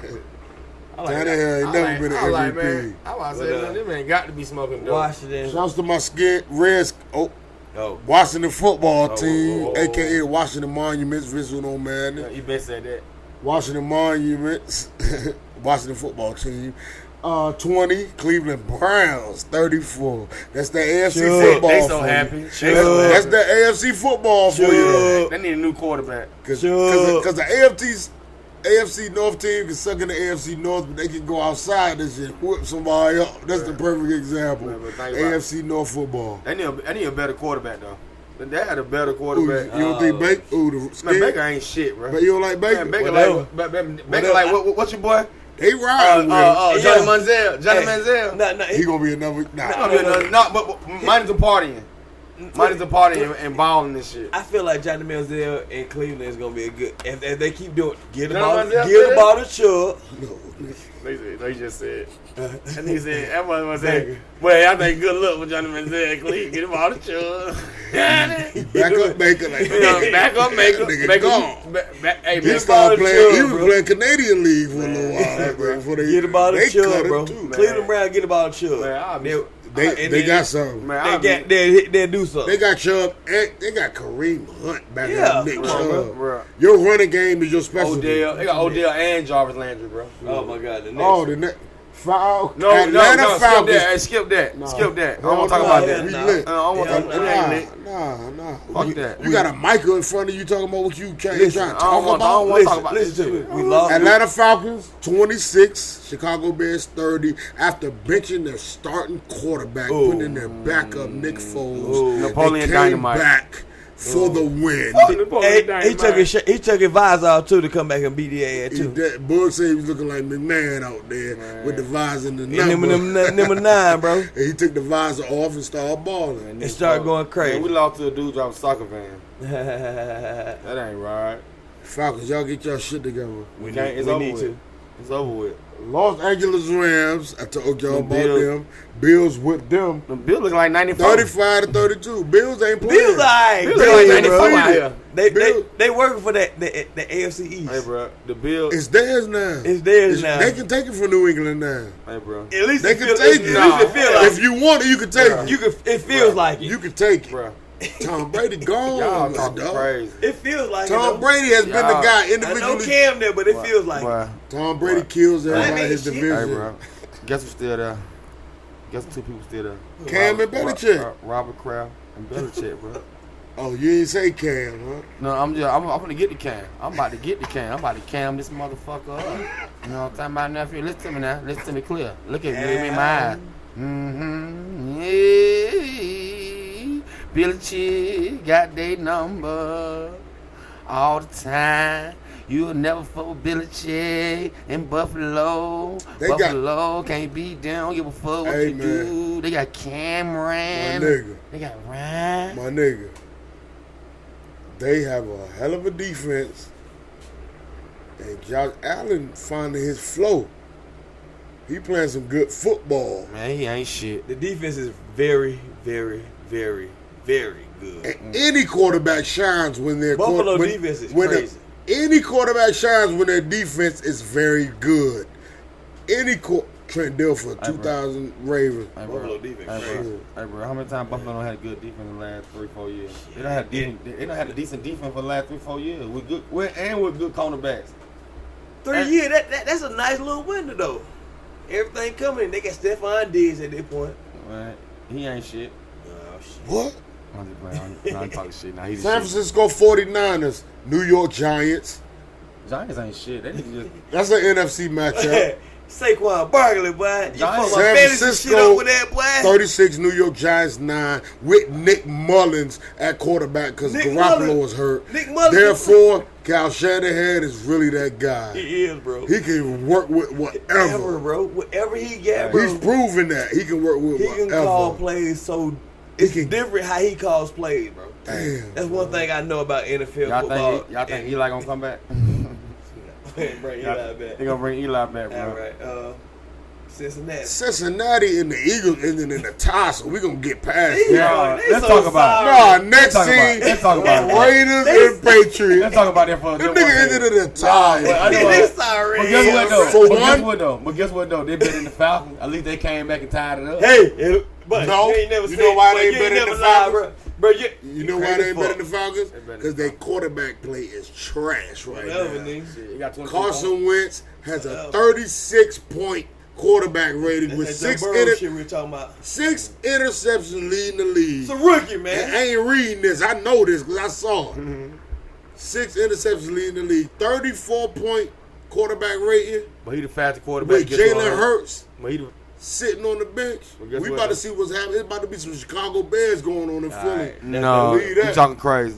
I Tannehill ain't never been an I like, MVP. man. I was But, saying, this man got to be smoking dope. Washington. Shouts to my Reds. Oh, Washington football team, oh. aka Washington Monuments, visual man. You been said that. Washington Monuments, Washington football team. 20, Cleveland Browns, 34. That's the AFC Sure. football. They so for you. happy. They Sure. so That's happy. the AFC football for you. Sure. They need a new quarterback. Because Sure. the AFC North team can suck in the AFC North, but they can go outside and shit, whoop somebody up. That's the perfect example. Right, but think about AFC North football. They need a better quarterback though. They had a better Ooh, quarterback. you don't think Baker? Ooh, the Man, skin? Baker ain't shit, bro. But you don't like Baker? Man, Baker Whatever. Baker like what's your boy? They riding with him. Johnny Yeah. Manziel. Johnny Hey. Manziel. Nah, He gonna be another. But mine is a partying. Mine is a partying and balling and shit. I feel like Johnny Manziel in Cleveland is gonna be a good. If they keep doing, give the Johnny ball, Manziel give the said? ball to Chubb. They just said. And he said, everyone said, well, I think good luck with Johnny Manziel. Cleveland. Get him all the chug. Back up Baker. Like, Back up, Baker. Nigga Baker. gone. Hey, He man, started ball to playing. He Chubb, was bro. playing Canadian League for a little while. bro. Before they Get the ball to they cut Chubb, him bro. too. Cleveland Brown get the ball to Chubb. Man, I'll be- They got something. Man, They do something. They got Chubb. And they got Kareem Hunt back Yeah, there. Nick come on, Chubb. bro. Your running game is your specialty. Odell. They got Odell and Jarvis Landry, bro. Oh my God, the next. Oh, the next foul. No, Atlanta skip Falcons. that. Hey, skip that. No. Skip that. I Hell don't want to talk no. about Yeah, that. We nah. lit. I don't want to talk about that. Nah. Fuck that. You got a Michael in front of you talking about what you trying Listen, to I don't talk want about. to talk about Listen this to shit. me. We lost. Atlanta Falcons 26, Chicago Bears 30. After benching their starting quarterback, Ooh. putting in their backup Nick Foles, Ooh. they Napoleon came Dynamite. back for the win. He took his visor off too to come back and beat the ass too. Boog said he was looking like McMahon out there with the visor and the And number. number 9, bro. And he took the visor off and started balling. And started going crazy. Man, we lost to a dude driving a soccer van. That ain't right. Falcons, y'all get y'all shit together. We need to. It's over with. Los Angeles Rams, I told y'all The about Bills. them. Bills whipped them The bill look like 94. 35 to 32. Bills ain't playing. Bills alright. Bills Bills, like bro. 94 out here. They working for the AFC East. Hey, bro. The bill. It's theirs now. It's theirs now. They can take it from New England now. Hey, bro. At least They it can feel, take at it. least it feel like If you want it, you can take it. you can. It feels like it. You can take it. Bro. Tom Brady gone. Y'all my talking dog. crazy. It feels like Tom it. Brady has been the Y'all- guy I know individually. Cam there, but it feels like it. Boy. Tom Brady kills everybody in ain't his shit. division. Hey, bro. Guess who's still there? Guess 2 people still there? Cam and Belichick. Robert Kraft and Belichick, bro. Oh, you ain't say Cam, huh? No, I'm gonna get the Cam. I'm about to get the Cam. I'm about to cam this motherfucker up. You know what I'm talking about, nephew? Listen to me now. Listen to me clear. Look at me. Look me in my eyes. Mm-hmm. Yeah. Belichick got their number all the time. You'll never fuck with Belichick in Buffalo. They got- Buffalo can't beat them. Don't give a fuck what Hey, you man. do. They got Cameron. My nigga. They got Ryan. My nigga. They have a hell of a defense. And Josh Allen finding his flow. He playing some good football. Man, he ain't shit. The defense is very, very, very, very good. And any quarterback shines when their Buffalo defense is crazy. Any quarterback shines when their defense is very good. Trent Dilfer, 2000 Ravens. Hey, Buffalo defense Hey, crazy. bro. Hey, bro. How many times Buffalo don't had a good defense in the last 3-4 years? They don't have they don't have a decent defense for the last 3-4 years. With good with good cornerbacks. 3 years, that's a nice little window though. Everything coming. They got Stephon Diggs at this point. Man, he ain't shit. Oh shit. What? I'm just playing. I'm talking shit. Now he's San shit. Francisco 49ers, New York Giants. Giants ain't shit. They need to just That's an NFC matchup. Saquon Barkley, boy. You Giants. fuck my San fantasy shit Francisco, up with that, boy. 36, New York Giants 9, with Nick Mullins at quarterback because Nick Garoppolo Mullins. was hurt. Nick Mullins. Therefore, Kyle Shanahan is really that guy. He is, bro. He can work with Whatever, whatever. bro. Whatever he got, bro. He's proven that he can work with He whatever. can call plays so it's can- different how he calls plays, bro. Damn. That's one thing I know about NFL football. y'all think Eli gonna come back? Bring Eli back. They gonna bring Eli back, bro. All right, Cincinnati. Cincinnati and the Eagles ending in the tie, so we're going to get past They that. so let's talk about it. sorry. Nah, next talk about it. scene, Let's talk about it. Raiders They- and Patriots. Let's talk about that for a Them minute. niggas ended in a tie. Well, I know They what- sorry. But guess what though? For But guess one- what though? But guess what though? They better than the Falcons. At least they came back and tied it up. Hey, but No, you ain't never you said, know why but they you better ain't than never the lied, Falcons? bro. You know why crazy they ain't better fuck. than the Falcons? better than Because the their quarterback play is trash right Whatever, now. nigga. You got 22 points. Carson Wentz has a 36-point quarterback rating with That's that six, Joe Burrow shit we were talking about. 6 interceptions leading the league. It's a rookie, And man. I ain't reading this. I know this because I saw it. 6 interceptions leading the league. 34-point quarterback rating But he the fastest quarterback. with to get to Jalen Hurts But he the, sitting on the bench. Well, guess We what? about to see what's happening. It's about to be some Chicago Bears going on in Philly. no, Believe that. you talking crazy.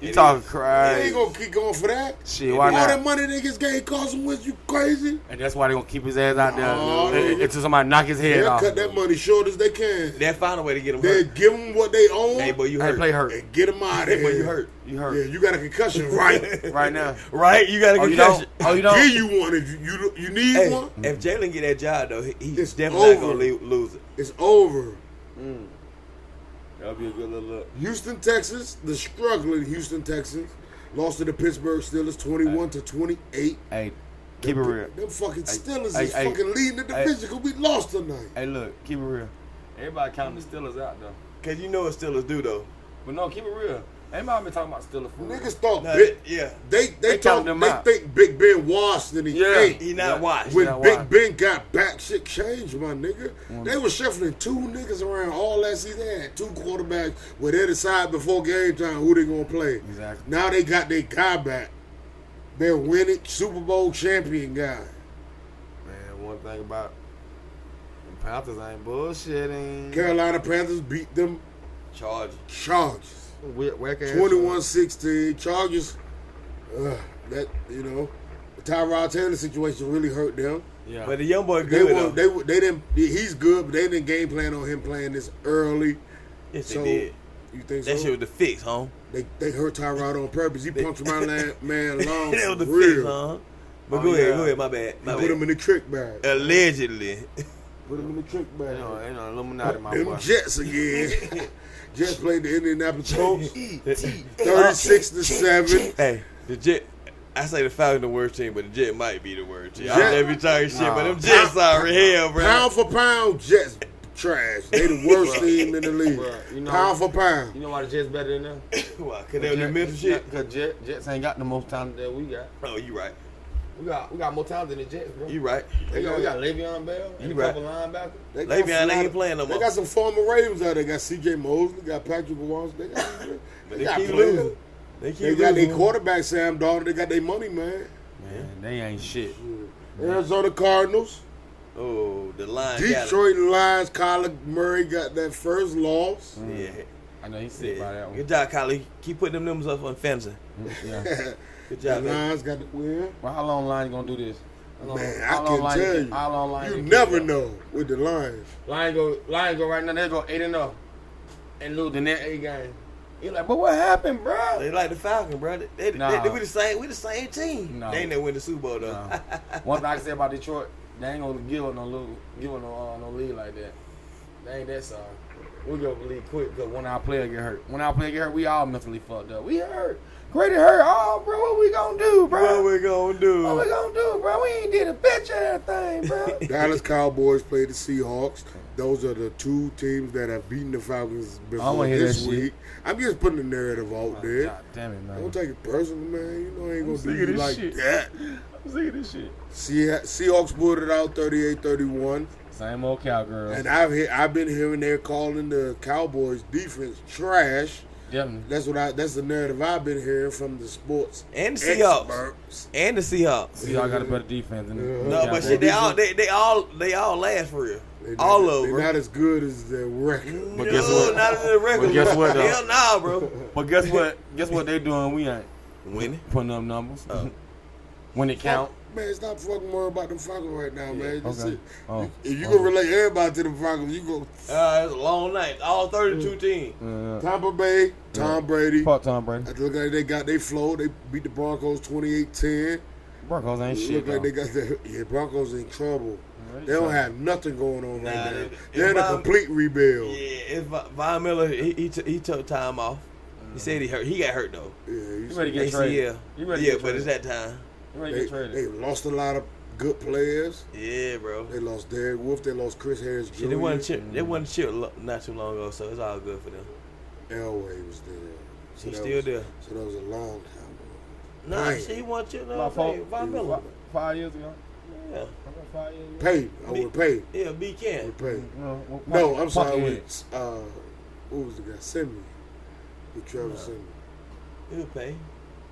You talking They crazy. ain't gonna keep going for that. Shit, why All not? that money niggas gave Carson Wentz, you crazy? And that's why they gonna keep his ass out there No, until somebody knock his head They'll off. cut that money short as they can. They found a way to get him They hurt. give them what they own Hey, boy, you Hey, hurt. play hurt and get them out of Hey, boy, here. you hurt. You hurt Yeah, you got a concussion, right? right now. Right? You got a Oh, you concussion. don't? Oh, you Give don't? you one if you need Hey, one. if Jalen get that job, though, he's It's definitely not over. going to lose it. It's over. That'll be a good little look. Houston, Texas, the struggling Houston Texans lost to the Pittsburgh Steelers 21-28. Hey, keep it real. Them fucking Steelers hey, is hey, fucking leading the hey. division because we lost tonight. Hey, look, keep it real. Everybody counting the Steelers out though. Because you know what Steelers do, though. But no, keep it real. Everybody been talking about Steelers for real. Niggas thought Nah, they They talk, count them they out. think Big Ben washed and he Yeah. ain't. He not Yeah. washed. When not Big washed. Ben got back, shit changed, my nigga. They was shuffling 2 niggas around all that season. They had 2 quarterbacks where they decide before game time who they gonna play. Exactly. Now they got their guy back. Their winning Super Bowl champion guy. Man, one thing about the Panthers ain't bullshitting. Carolina Panthers beat them Charge. Chargers. Whack ass. 21-16. Chargers, that, you know, the Tyrod Taylor situation really hurt them. Yeah. But the young boy They good were, though. they didn't. He's good, but they didn't game plan on him playing this early. Yes, So they did. you think That so? shit was the fix, huh? They hurt Tyrod on purpose. He punched my man long That was the for fix, real. huh? But Oh, go yeah. ahead, my bad. My Put him bad. in the trick bag. Allegedly. Put him in the trick bag. Ain't no Illuminati, my Them boy. Jets again. Jets played the Indianapolis Colts 36-7. Hey, the Jet. I say the Falcons the worst team, but the Jet might be the worst team. Jet- I never talking shit, but them Nah. Jets are hell, bro. Pound for pound, Jets trash. They the worst team in the league. Bruh, you know- Pound for pound. You know why the Jets better than them? Why? Cause they on the middle shit. Because Jets ain't got the most talent that we got. Oh, you right. We got more talent than the Jets, bro. You right. We got Le'Veon Bell and You a right. couple linebackers. They got Le'Veon some- ain't playing no They more. got some former Ravens out there. They got C.J. Mosley, got Patrick Mahomes. They got, But they got keep players. losing. They keep They got their losing. quarterback Sam Darnold. They got their money, man. Man, they ain't shit. Arizona Cardinals, Oh, the line got Detroit Lions. Kyler Murray got that first loss. it. Yeah. I know he's sick by that Yeah. one. Good job, Kylie. Keep putting them numbers up on fencing. Yeah. Good The job, baby. Lions got the win. Well, how long line you gonna do this? Man, How I long can Lions tell get- you. How long line You get never up? know with the Lions. Lions go right now. They go 8-0 and lose the next 8 games. You're like, but what happened, bro? They like the Falcons, bro. They Nah. we the same team. No. They ain't never win the Super Bowl though. Nah. One thing I can say about Detroit, they ain't gonna give up no lead like that. They ain't that sorry. We gonna lead quick because when our player get hurt. When our player get hurt, we all mentally fucked up. We hurt. Grady hurt. Oh, bro, what we gonna do, bro? What we gonna do? What we gonna do, bro? We ain't did a bitch of that thing, bro. Dallas Cowboys played the Seahawks. Those are the two teams that have beaten the Falcons I before wanna hear this that shit. week. I'm just putting the narrative out there. God damn it, man. Don't take it personal, man. You know I ain't gonna sick do of you this like shit. that. I'm sick of this shit. Seahawks pulled it out 38-31. Same old cowgirl. And I've been hearing they're calling the Cowboys defense trash. Definitely. That's the narrative I've been hearing from the sports And the Seahawks. experts. And the Seahawks. See, y'all got a better defense than them. No, but shit, they all last for real. They not- All over. They're not as good as their record. But No, guess what? not in the record. But guess what, though? Hell nah, bro. But guess what? Guess what they doing? We ain't Winning. putting up numbers. Oh. When it count. Man, stop fucking worrying about them Falcons right now, man. That's Okay. it. Oh. If you gonna relate everybody to the Falcons, you go It's a long night. All 32 teams. Tampa Bay, Tom Brady. Fuck Tom Brady. I look like they got their flow. They beat the Broncos 28-10. Broncos ain't It shit. look like though. they got the Broncos in trouble. They They don't trouble. have nothing going on Nah, right now. they- They're in a if I'm- complete rebuild. Yeah, if Von Miller, he took time off. He said he hurt. He got hurt though. Yeah, You ready to get ACL. traded? You ready to Yeah, get but it's traded? that time. You ready to they, get traded? they lost a lot of good players. Yeah, bro. They lost Derek Wolf. They lost Chris Harris Jr. Yeah, they won chip. They won chip not too long ago, so it's all good for them. Elway was there. So He's that still was- there. So that was a long time ago. Nah, Right. shit, he won chip. About four- Von Miller. 5 years ago. Yeah, About 5 years ago. Paid. I would pay. yeah, B Ken. Would pay. What No, I'm fuck sorry. you With, who was the guy? Simi. With Trevor Simi. He'll pay.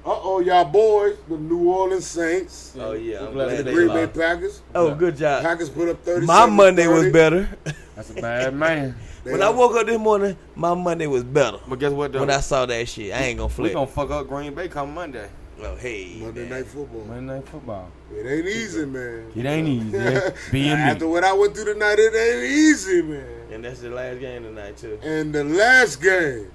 Uh-oh, y'all boys, the New Orleans Saints, Oh yeah, I'm glad glad the they Green Bay lost. Packers. Oh, good job. Packers put up 37. My Monday was better. That's a bad man. When I woke up this morning, my Monday was better. But guess what, though? When I saw that shit, I ain't gonna we flip. gonna fuck up Green Bay come Monday. Oh hey, Monday man. Night Football. Monday Night Football. It ain't easy, man. It ain't easy. Yeah. Being After me. what I went through tonight, it ain't easy, man. And that's the last game tonight too. And the last game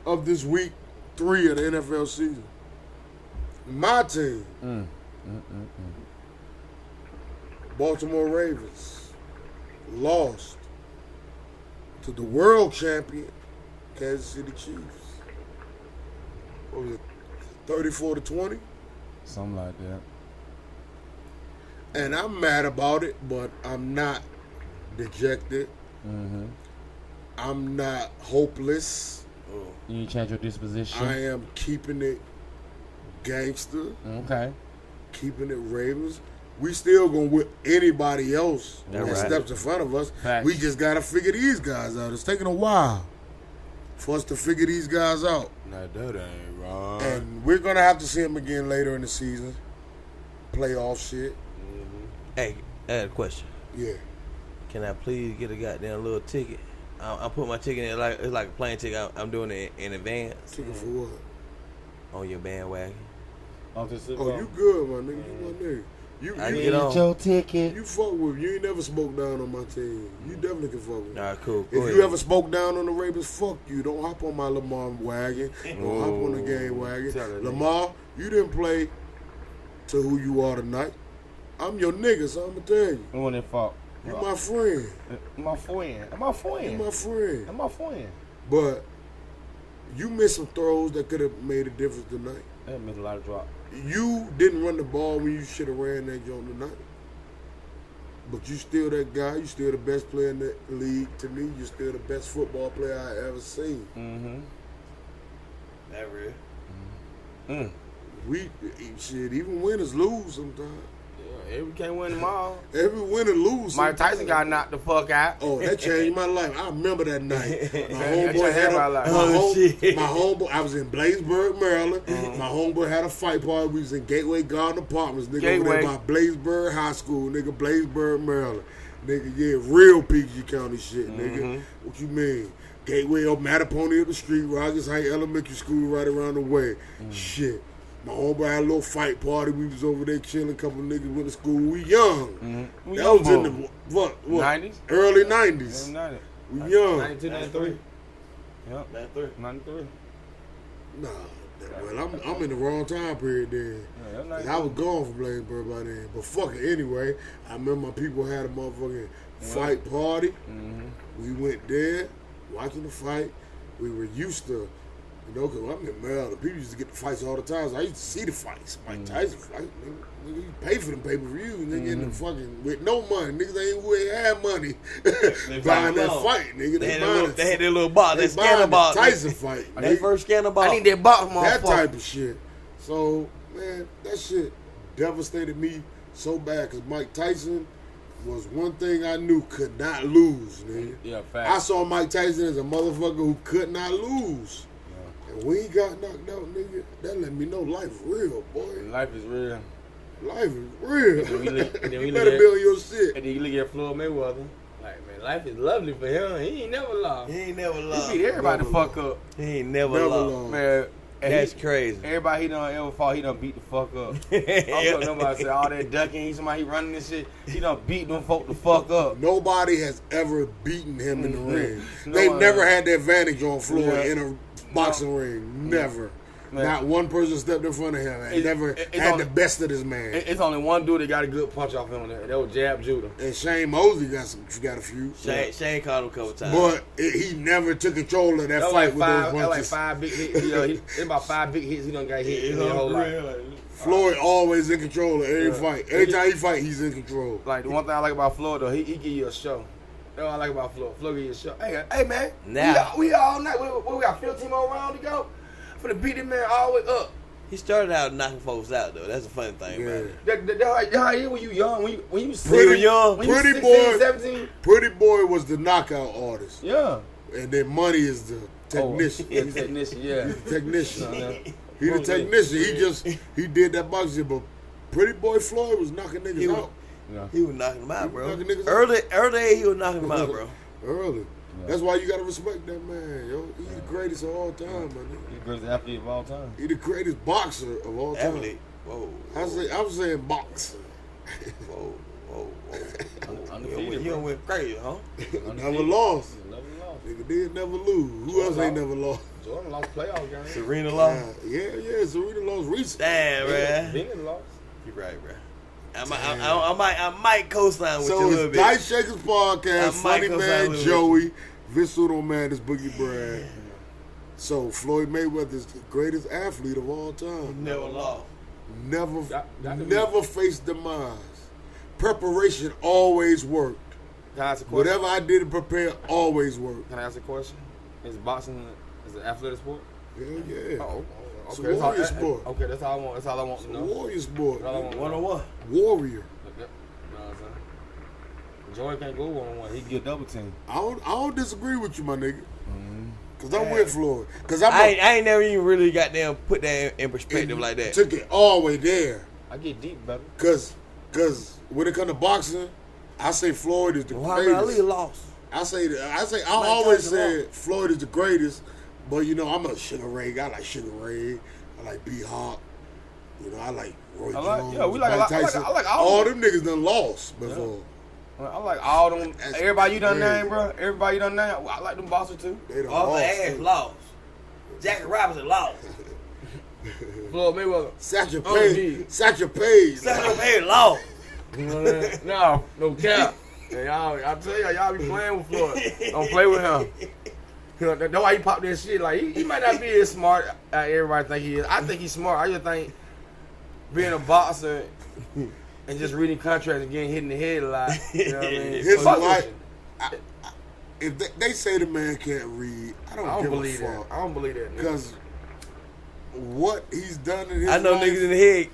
of this week 3 of the NFL season, my team, Baltimore Ravens, lost to the world champion Kansas City Chiefs. What was it, 34-20? Something like that. And I'm mad about it, but I'm not dejected. Mm-hmm. I'm not hopeless. You ain't change your disposition. I am keeping it gangster, Okay. keeping it Ravens. We still gonna whip anybody else That that right. steps in front of us. Facts. We just gotta figure these guys out. It's taking a while for us to figure these guys out, Nah, that ain't right. and we're gonna have to see them again later in the season. Playoff shit, Hey, I had a question. yeah. Can I please get a goddamn little ticket I'm putting my ticket in it's like a plane ticket. I'm doing it in advance Ticket for what? on your bandwagon. Oh, you good, my nigga. You my nigga. I You, get on. your ticket. you fuck with me. You ain't never spoke down on my team. You definitely can fuck with me. All right, cool. If Go you ahead. ever spoke down on the Ravens, fuck you. Don't hop on my Lamar wagon. Don't hop on the game wagon. Tell that Lamar, you didn't play to who you are tonight. I'm your nigga, so I'm going to tell you. Who in fault? You my friend. My friend. You my friend. My friend. But you missed some throws that could have made a difference tonight. That missed a lot of drop. You didn't run the ball when you should have ran that joint tonight. But you still that guy. You still the best player in the league to me. You still the best football player I ever seen. Mm-hmm. That real. We shit. Even winners lose sometimes. Yeah, we can't win them all. Every winner lose. Mike sometimes. Tyson got knocked the fuck out. Oh, that changed my life. I remember that night. My That homeboy changed had my a life. Oh, shit. my homeboy. I was in Blazeburg, Maryland. My homeboy had a fight party. We was in Gateway Garden Apartments, nigga. Over Gateway. there by Blazeburg High School, nigga. Blazeburg, Maryland, nigga. Yeah, real PG County shit, nigga. What you mean? Gateway up Mattapony up the street, Rogers Heights Elementary School right around the way. Shit. My homeboy had a little fight party. We was over there chilling. Couple niggas went to school. We young. We That young was in the boys. what? 90s? Early 90s. United. We young. 92, 93. Yep. 93. 93. Nah, well, I'm in the wrong time period then. Yeah, that's 'Cause 93. I was gone from Blazeburg by then. But fuck it anyway. I remember my people had a motherfucking fight party. We went there, watching the fight. We were used to, you know, because I'm in Maryland. People used to get the fights all the time. So I used to see the fights. Mike Tyson fight. Nigga, you pay for them pay-per-views. Nigga, in the fucking, with no money. Niggas ain't had money buying that alone. fight, nigga. They had, buying they had their little box, they that scanner buying the box. Tyson fight. That nigga. first scanner box. I need that box, That motherfucker. type of shit. So, man, that shit devastated me so bad because Mike Tyson was one thing I knew could not lose, nigga. Yeah, I fact. saw Mike Tyson as a motherfucker who could not lose. And when he got knocked out, nigga, that let me know life real, boy. Life is real. Life is real. then we look- then we You look better at- be on your shit. And then you look at Floyd Mayweather. Like, man, life is lovely for him. He ain't never lost. He ain't never He lost. beat everybody the Never fuck up. He ain't never, Never lost. lost. Man, and That's he- crazy. Everybody he done ever fought, he done beat the fuck up. I'm talking nobody say all that ducking, he somebody he running this shit. He done beat them folk the fuck up. Nobody has ever beaten him in the ring. No They've one never has. had the advantage on Floyd Yeah. in a boxing ring. Never. Man. Not one person stepped in front of him and It- never it's had only- the best of this man. It's only one dude that got a good punch off him on there. That was Jab Judah. And Shane Mosley got a few. Shane caught him a couple times. But he never took control of that That was fight like with five. those That like punches. 5 big hits. It's about 5 big hits he done got hit in his whole life. Floyd always in control of every fight. Every time he fight, he's in control. Like the one thing I like about Floyd though, he give you a show. That's what I like about Floyd. Floyd give you a show. Hey man, Now- we all night. We got 15 more rounds to go. For the beat this man all the way up. he started out knocking folks out, though. That's a funny thing about Yeah. it. That's how you when you young. When you Pretty 16, young. when you Pretty 16, boy. 17. Pretty Boy was the knockout artist. Yeah. And then Money is the technician. Oh, yeah, the technician, yeah. He's the technician. Yeah. He the technician. He did that boxing, but Pretty Boy Floyd was knocking niggas He was- out He was knocking him out, bro. knocking niggas out. Early, he was knocking him out, bro. early. That's why you gotta respect that man, yo. He's the greatest of all time, man. He's the greatest athlete of all time. He the greatest boxer of all time. Athlete. Whoa. I'm saying boxer. Whoa. Undefeated, You bro. done went crazy, huh? Never lost. Never lost. Nigga did never lose. Who else ain't never lost? Jordan lost playoff game. Serena lost. Yeah. Serena lost recently. Damn, man. Venus lost. You're right, bro. I might co-sign with you a So little it's bit. Dice Shakers Podcast, I might Funny go sign Man with Joey, Vince Udo Man is Boogie Brad. So Floyd Mayweather is the greatest athlete of all time. Never lost. Never, Got to be. never faced demise. Preparation always worked. Can I ask a question? Whatever I did to prepare always worked. Can I ask a question? Is boxing is an athletic sport? Hell yeah. Oh, It's a okay. That's all- warrior sport. Okay, that's all I want. That's all I want It's to a know. warrior sport. That's all I want to know. 101. Warrior. Yep. You know what I'm saying? Joey can't go 1-on-1. He can get double team. I don't disagree with you, my nigga. Cause I'm with Floyd. Cause I ain't never even really got them put that in perspective like that. Took it all the way there. I get deep, brother. Cause when it comes to boxing, I say Floyd is the Muhammad Ali greatest. lost. I always said Floyd is the greatest, but you know I'm a Sugar Ray guy. I like Sugar Ray. I like B Hawk. You know I like Roy Jones. Yeah, we like a Mike lot. Tyson. I like all them niggas done lost before. I like all them. Everybody you done crazy. name, bro. Everybody you done name. I like them bosses too. They done Arthur lost. Ashe lost. Jackie Robinson lost. Floyd Mayweather. Satchel Oh, Paige. gee. Satchel Paige. Samuel Payne lost. You know what I mean? No cap. And I tell y'all be playing with Floyd. Don't play with him. You know, that's why he popped that shit. Like he might not be as smart as everybody think he is. I think he's smart. I just think being a boxer and just reading contracts and getting hit in the head a lot. You know what I mean? His Fuck life. with you. If they say the man can't read, I I don't don't give believe a that. fuck. I don't believe that. nigga. Because what he's done in his I know life, niggas in the head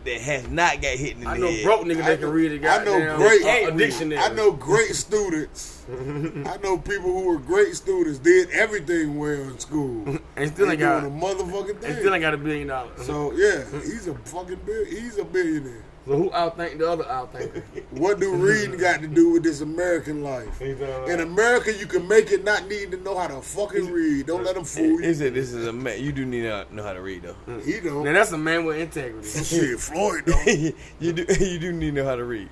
that has not got hit in the I head. know broke niggas that can read it. I know great dictionary. I know great students. I know people who were great students, did everything well in school. And still ain't They got. doing a motherfucking thing. And still ain't got $1 billion. So yeah, he's a fucking he's a billionaire. So who outthink the other outthinker? What do reading got to do with this American life? In America, you can make it not need to know how to fucking read. Don't let them fool He you. said this is a man. You do need to know how to read though. He don't. Now that's a man with integrity. Shit, Floyd don't. you do need to know how to read.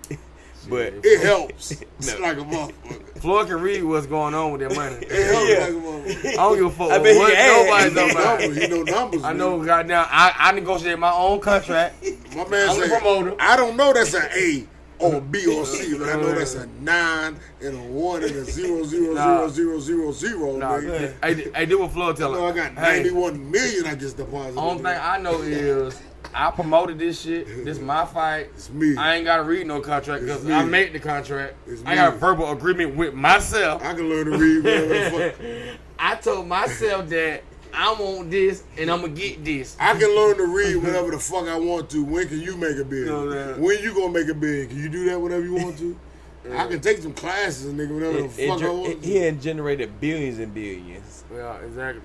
But It helps. It's No. like a motherfucker. Floyd can read what's going on with their money. It helps Yeah. like a motherfucker. I don't give a fuck I bet he what can nobody's add. He know talking about. numbers. He know numbers. I man. know, goddamn, I negotiated my own contract. My man I'm the said, promoter. I don't know that's an A or a B or C, but I know that's a 9 and a 1 and a 0, 0, Nah. 0, 0, 0, 0, Nah, nigga. I did what Floyd tell I know I him. got Hey, 91 million I just deposited. only thing I know is I promoted this shit. This is my fight. It's me. I ain't got to read no contract It's because me. I made the contract. It's I got a me. verbal agreement with myself. I can learn to read whatever the fuck. I told myself that I want this and I'm going to get this. I can learn to read whatever the fuck I want to. When can you make a billion? You know what I'm saying? When you gonna make a billion? Can you do that whenever you want to? I can take some classes, nigga, whenever the fuck I want he to. had generated billions and billions. Yeah, exactly.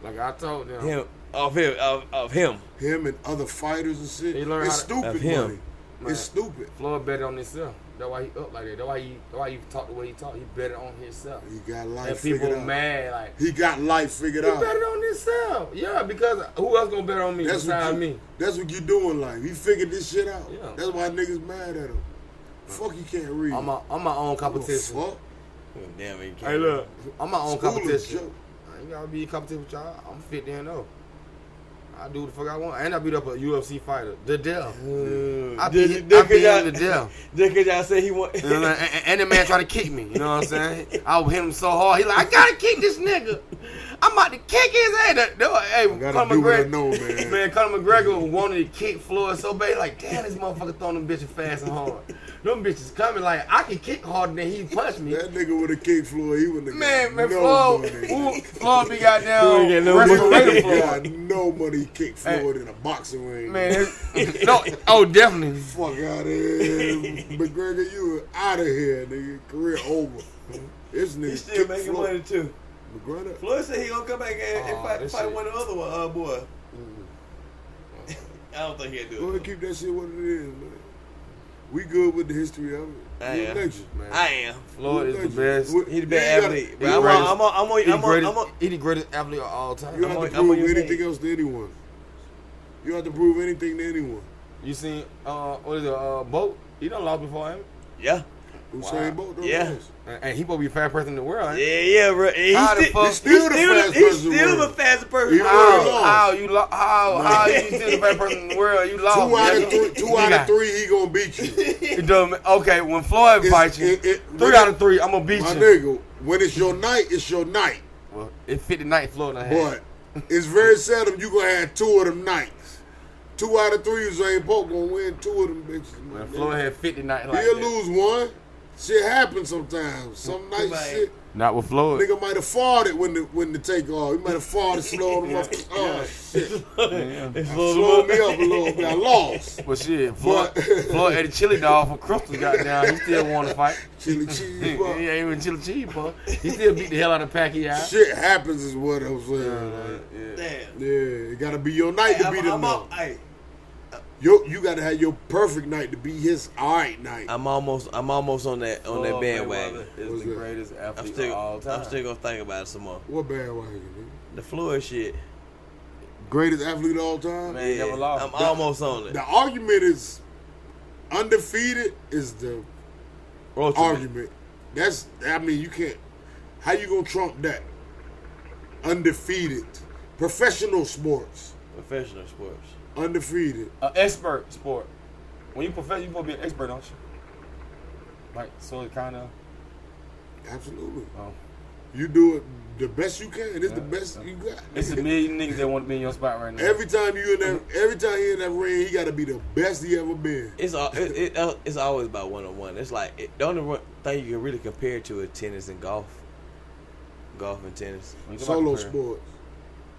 Like I told them. Him of him. Him and other fighters and shit. He learned It's how to- stupid Of him. money. Man. It's stupid. Floyd betted on himself. That's why he up like that. That's why he talk the way he talk. He betted on himself. He got And life people figured out. mad like He got life figured he out. betted on himself. Yeah, because who else gonna bet on me That's besides what you, me? That's what you do in life. He figured this shit out. Yeah. That's why niggas mad at him. Fuck, he can't read. I'm my own competition. Fuck. Damn it. Hey, look, I'm my own School is competition. joke. I ain't gotta be in competition with y'all. I'm 50 and 0. I do what the fuck I want. And I beat up a UFC fighter, the Dell. I beat him to death. Just because y'all say he want. You know what I'm saying? And the man tried to kick me. You know what I'm saying? I would hit him so hard. He like, I gotta kick this nigga. I'm about to kick his ass. Hey, gotta Conor do what I McGregor. know, man. Man, Conor McGregor wanted to kick Floyd so bad. Like, damn, this motherfucker throwing them bitches fast and hard. Them bitches coming like, I can kick harder than he punched me. That nigga would have kicked Floyd. He wouldn't have Man, got Floyd, no money. Floyd be He goddamn ain't got no respirator He Floyd. got no money. He kicked Floyd in a boxing ring. Man, no, oh, definitely. Fuck out of here. McGregor, you out of here, nigga. Career over. This nigga He still kicked making Floyd. money too. McGregor. Floyd said he gonna come back and Oh, fight this shit. one of the other boy. I don't think he'll Go do ahead it. and keep that shit what it is, man. We good with the history of it. I You am. legend. I am. Floyd is the best. He the best athlete. But he I'm the on. He the greatest athlete of all time. You don't I'm have to on prove your anything page. else to anyone. You don't have to prove anything to anyone. You seen what is it? Boat? He done lost before him, Yeah. Usain Bolt don't Yeah. lose. and he supposed to be the fastest person in the world. Ain't? Yeah, bro. He's How the fuck- He's still the fastest He's person in the still the world. fastest person. He in the really world. lost. How you how you still the fastest person in the world? You lost. Two out of nigga. three. Two out of three. He gonna beat you. It doesn't. Okay, when Floyd fights you, 3 out of 3, I'm gonna beat My you. nigga, when it's your night, it's your night. Well, it fit the night Floyd done had. But it's very seldom you gonna have 2 of them nights. 2 out of 3, Usain Bolt gonna win 2 of them bitches. When man. Floyd had 50 night like He'll that. lose 1. Shit happens sometimes. Some nights Right. shit. Not with Floyd. Nigga might have farted when the take off. He might have farted, slowed him up. Oh shit. It's Slowed me up a little bit. I lost. But shit, Floyd had a chili dog from Crystal got down. He still won the fight. Chili cheese. He bro. ain't even chili cheese, bro. He still beat the hell out of Pacquiao. Shit happens is what I'm saying. Like, Damn. yeah, it gotta be your night to beat him. I'm though. Hey, You got to have your perfect night to be his all right night. I'm almost on that Floyd bandwagon. Mayweather is What's the that? greatest I'm athlete still of all time. I'm still gonna think about it some more. What bandwagon? Nigga? The Floyd shit. Greatest athlete of all time. Man, he never lost. I'm almost on it. The argument is undefeated is the Ultimate. argument. You can't. How you gonna trump that? Undefeated. Professional sports. Professional sports. Undefeated. An expert sport. When you professional, you supposed to be an expert, don't you? Like, so it kind of. Absolutely. Oh. You do it the best you can. It's the Yeah. best you got. It's a million niggas that want to be in your spot right now. Every time he in that ring, he got to be the best he ever been. It's always about one-on-one. It's like the only thing you can really compare it to is tennis and golf. Golf and tennis. When you come Solo out the career, sports.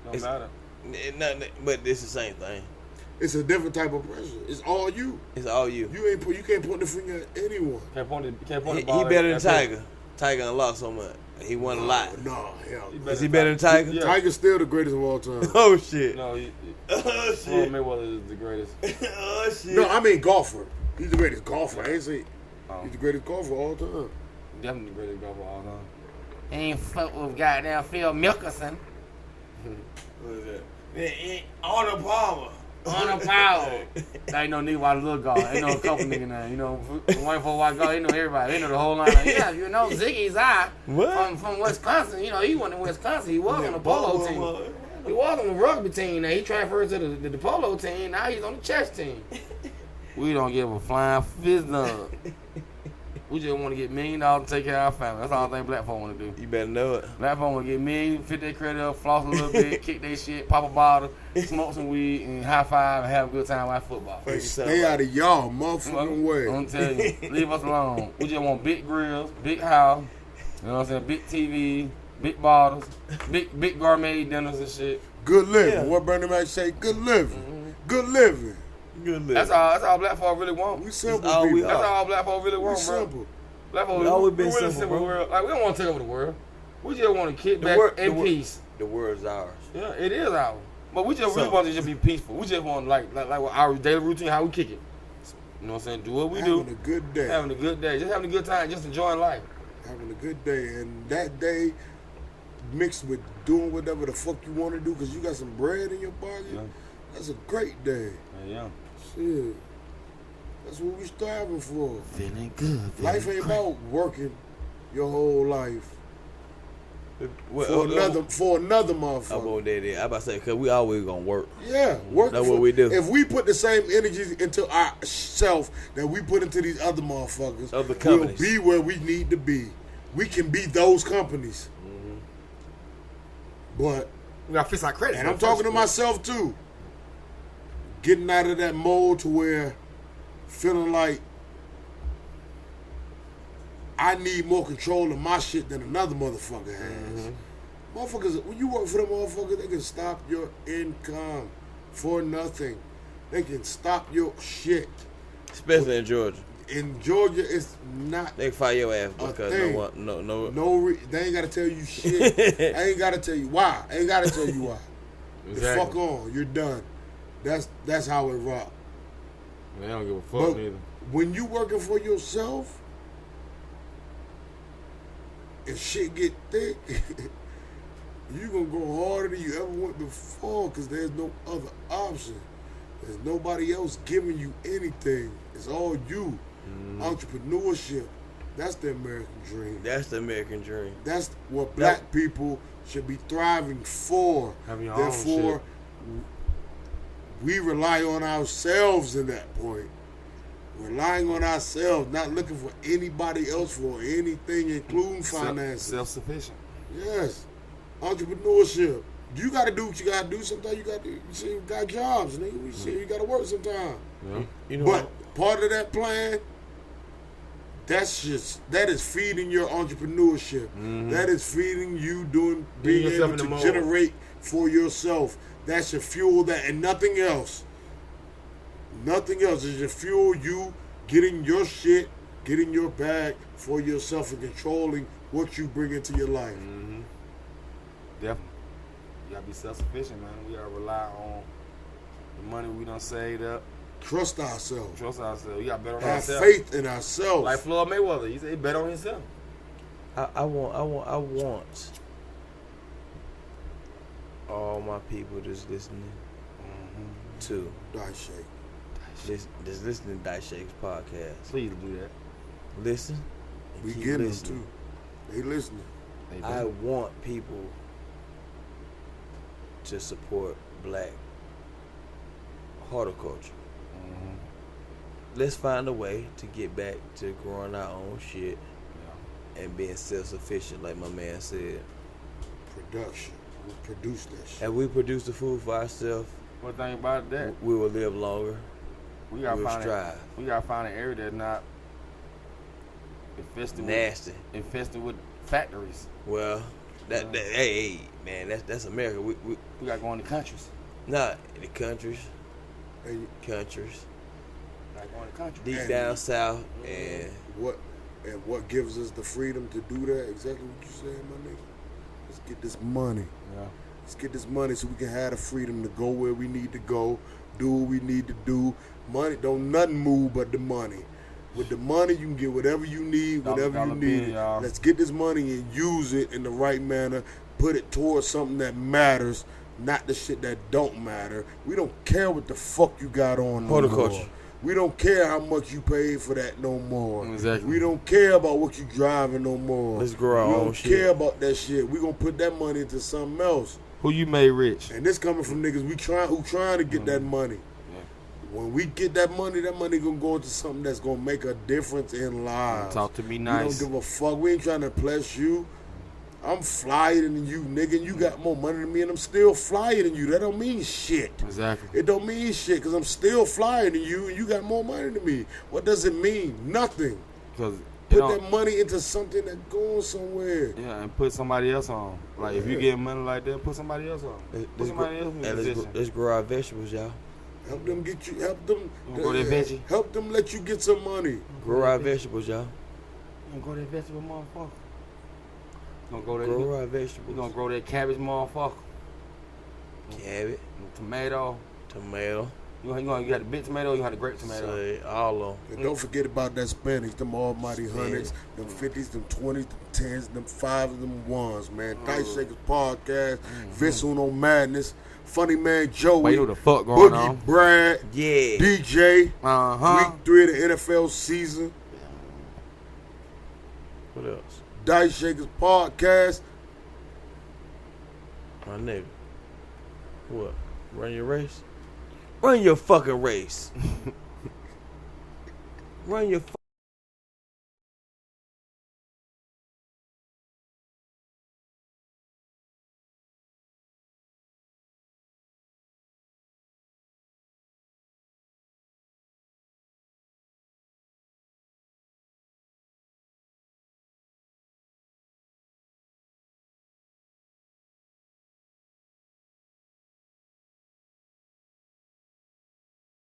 Don't It's- matter. But it's the same thing. It's a different type of pressure. It's all you. It's all you. You can't point the finger at anyone. Can't point the He ball. better than at Tiger. Tiger done lost so much. He won a lot. No, hell. He No. Is he better than Tiger? Yeah. Tiger's still the greatest of all time. Oh shit. No, Oh Floyd shit. Mayweather is the greatest. Oh shit. No, I mean golfer. He's the greatest golfer. I ain't say Oh, he's the greatest golfer of all time. definitely the greatest golfer of all time. Ain't fuck with goddamn Phil Mickelson. What is that? Arnold Palmer. On the power. There ain't no nigga watch little golf. Ain't no couple nigga now. You know, one for watch golf. They know everybody. They know the whole line. Yeah, you know Ziggy's eye What? from Wisconsin. You know, he went to Wisconsin. He was on the polo team. He was on the rugby team. Now he transferred to the polo team. Now he's on the chess team. We don't give a flying fist done. We just want to get $1 million and take care of our family. That's all I think black folk want to do. You better know it. Black folk want to get $1 million, fit their credit up, floss a little bit, kick their shit, pop a bottle, smoke some weed, and high five and have a good time watch football. Stay out of y'all motherfucking way. I'm telling you, leave us alone. We just want big grills, big house, you know what I'm saying, big TV, big bottles, big gourmet dinners and shit. Good living. Yeah. What Bernie Mac say? Good living. Good living. Good live. That's all black folk really want. We simple all we people. are. That's all black folk really We want, bro. simple. Black folk, We always been we really simple, bro. world. Like, we don't want to take over the world. We just want to kick The back wor- in the wor- peace. The world's ours. Yeah, it is ours. But we just really So- want to just be peaceful. We just want like our daily routine, how we kick it. You know what I'm saying? Do what we Having do. a good day. Having a good day. Just having a good time. Just enjoying life. Having a good day. And that day mixed with doing whatever the fuck you want to do because you got some bread in your pocket, Yeah. that's a great day. Yeah. Shit. That's what we striving for. Feeling good. Life ain't about working your whole life Well, for another I'm motherfucker. on that. I about to say, because we always going to work. Yeah, working That's for, what we do. If we put the same energy into ourselves that we put into these other motherfuckers, Other we'll companies. be where we need to be. We can be those companies. But, We got to fix our credit. and I'm talking to myself too, getting out of that mold to where feeling like I need more control of my shit than another motherfucker has. Motherfuckers, when you work for them motherfuckers, they can stop your income for nothing. They can stop your shit. Especially in Georgia. In Georgia, it's not They can fire your ass A because thing. no. they ain't gotta tell you shit. I ain't gotta tell you why. I ain't gotta tell you why. The Exactly. fuck on, you're done. That's how it rock. They don't give a fuck But neither. when you working for yourself, and shit get thick, you gonna go harder than you ever went before because there's no other option. There's nobody else giving you anything. It's all you. Entrepreneurship. That's the American dream. That's the American dream. That's what black people should be thriving for. Having your own Therefore, we rely on ourselves in that point. Relying on ourselves, not looking for anybody else for anything, including finances. Self-sufficient. Yes. Entrepreneurship. You got to do what you got to do. Sometimes you got to, you got jobs, nigga. You got to work sometimes. Yeah. You know But what? part of that plan, that is feeding your entrepreneurship. That is feeding you being yourself able in the to mold. generate for yourself. That should fuel that and nothing else. Nothing else. It should fuel you getting your shit, getting your bag for yourself and controlling what you bring into your life. Definitely. You gotta be self-sufficient, man. We gotta rely on the money we done saved up, Trust ourselves. Trust ourselves. We got better on Have ourselves. faith in ourselves. Like Floyd Mayweather, he said he bet on himself. I want all my people that's listening to Dice Shake. just listening to Dice Shakes podcast. Please do that. Listen. And We keep getting them listening. too. They listening. They I do. want people to support black horticulture. Let's find a way to get back to growing our own shit and being self-sufficient, like my man said. Production. We produce that shit. And we produce the food for ourselves, One thing about that, we will live longer. we gotta We'll find strive. we gotta find an area that's not infested Nasty. with factories. Well, hey, man, that's America. We We gotta go in the countries. not in the countries, And Like go in the country. deep And- down south, and what gives us the freedom to do that? Exactly what you said, my nigga. Let's get this money. Yeah. Let's get this money so we can have the freedom to go where we need to go, do what we need to do. Money don't nothing move but the money. With the money, you can get whatever you need, whatever Dollar you bill, need. y'all. Let's get this money and use it in the right manner. Put it towards something that matters, not the shit that don't matter. We don't care what the fuck you got on no Horticulture. more. We don't care how much you paid for that no more. Exactly. We don't care about what you driving no more. Let's grow our we own don't shit. care about that shit. We gonna put that money into something else. Who you made rich? And this coming from niggas who trying to get that money. When we get that money gonna go into something that's gonna make a difference in lives. Talk to me We nice. don't give a fuck. We ain't trying to bless you. I'm flyer than you, nigga, and you got more money than me, and I'm still flyer than you. That don't mean shit. Exactly. It don't mean shit, because I'm still flyer than you, and you got more money than me. What does it mean? Nothing. Because Put that money into something that's going somewhere. yeah, and put somebody else on. Like if you get money like that, put somebody else on. Put somebody else in the position. let's grow our vegetables, y'all. Help them get you. Help them. You wanna go that veggie? Help them let you get some money. Grow our vegetables, y'all. You gonna grow that vegetable, motherfucker. You gonna grow that. Grow our You vegetables. gonna grow that cabbage, motherfucker. Cabbage, Tomato. tomato, You got the big tomato. You got the grape tomato. say all of And don't forget about that Spanish, them almighty hundreds, them 50s, them 20s, them 10s, them 5s, them 1s, man. Dice Shakers Podcast, Vince Uno Madness, Funny Man Joey, Wait, who the fuck going Boogie on? Brad, them. Yeah. DJ, Uh-huh. week 3 of the NFL season, What else? Dice Shakers Podcast. My nigga. What? Run your race? Run your fucking race. Run your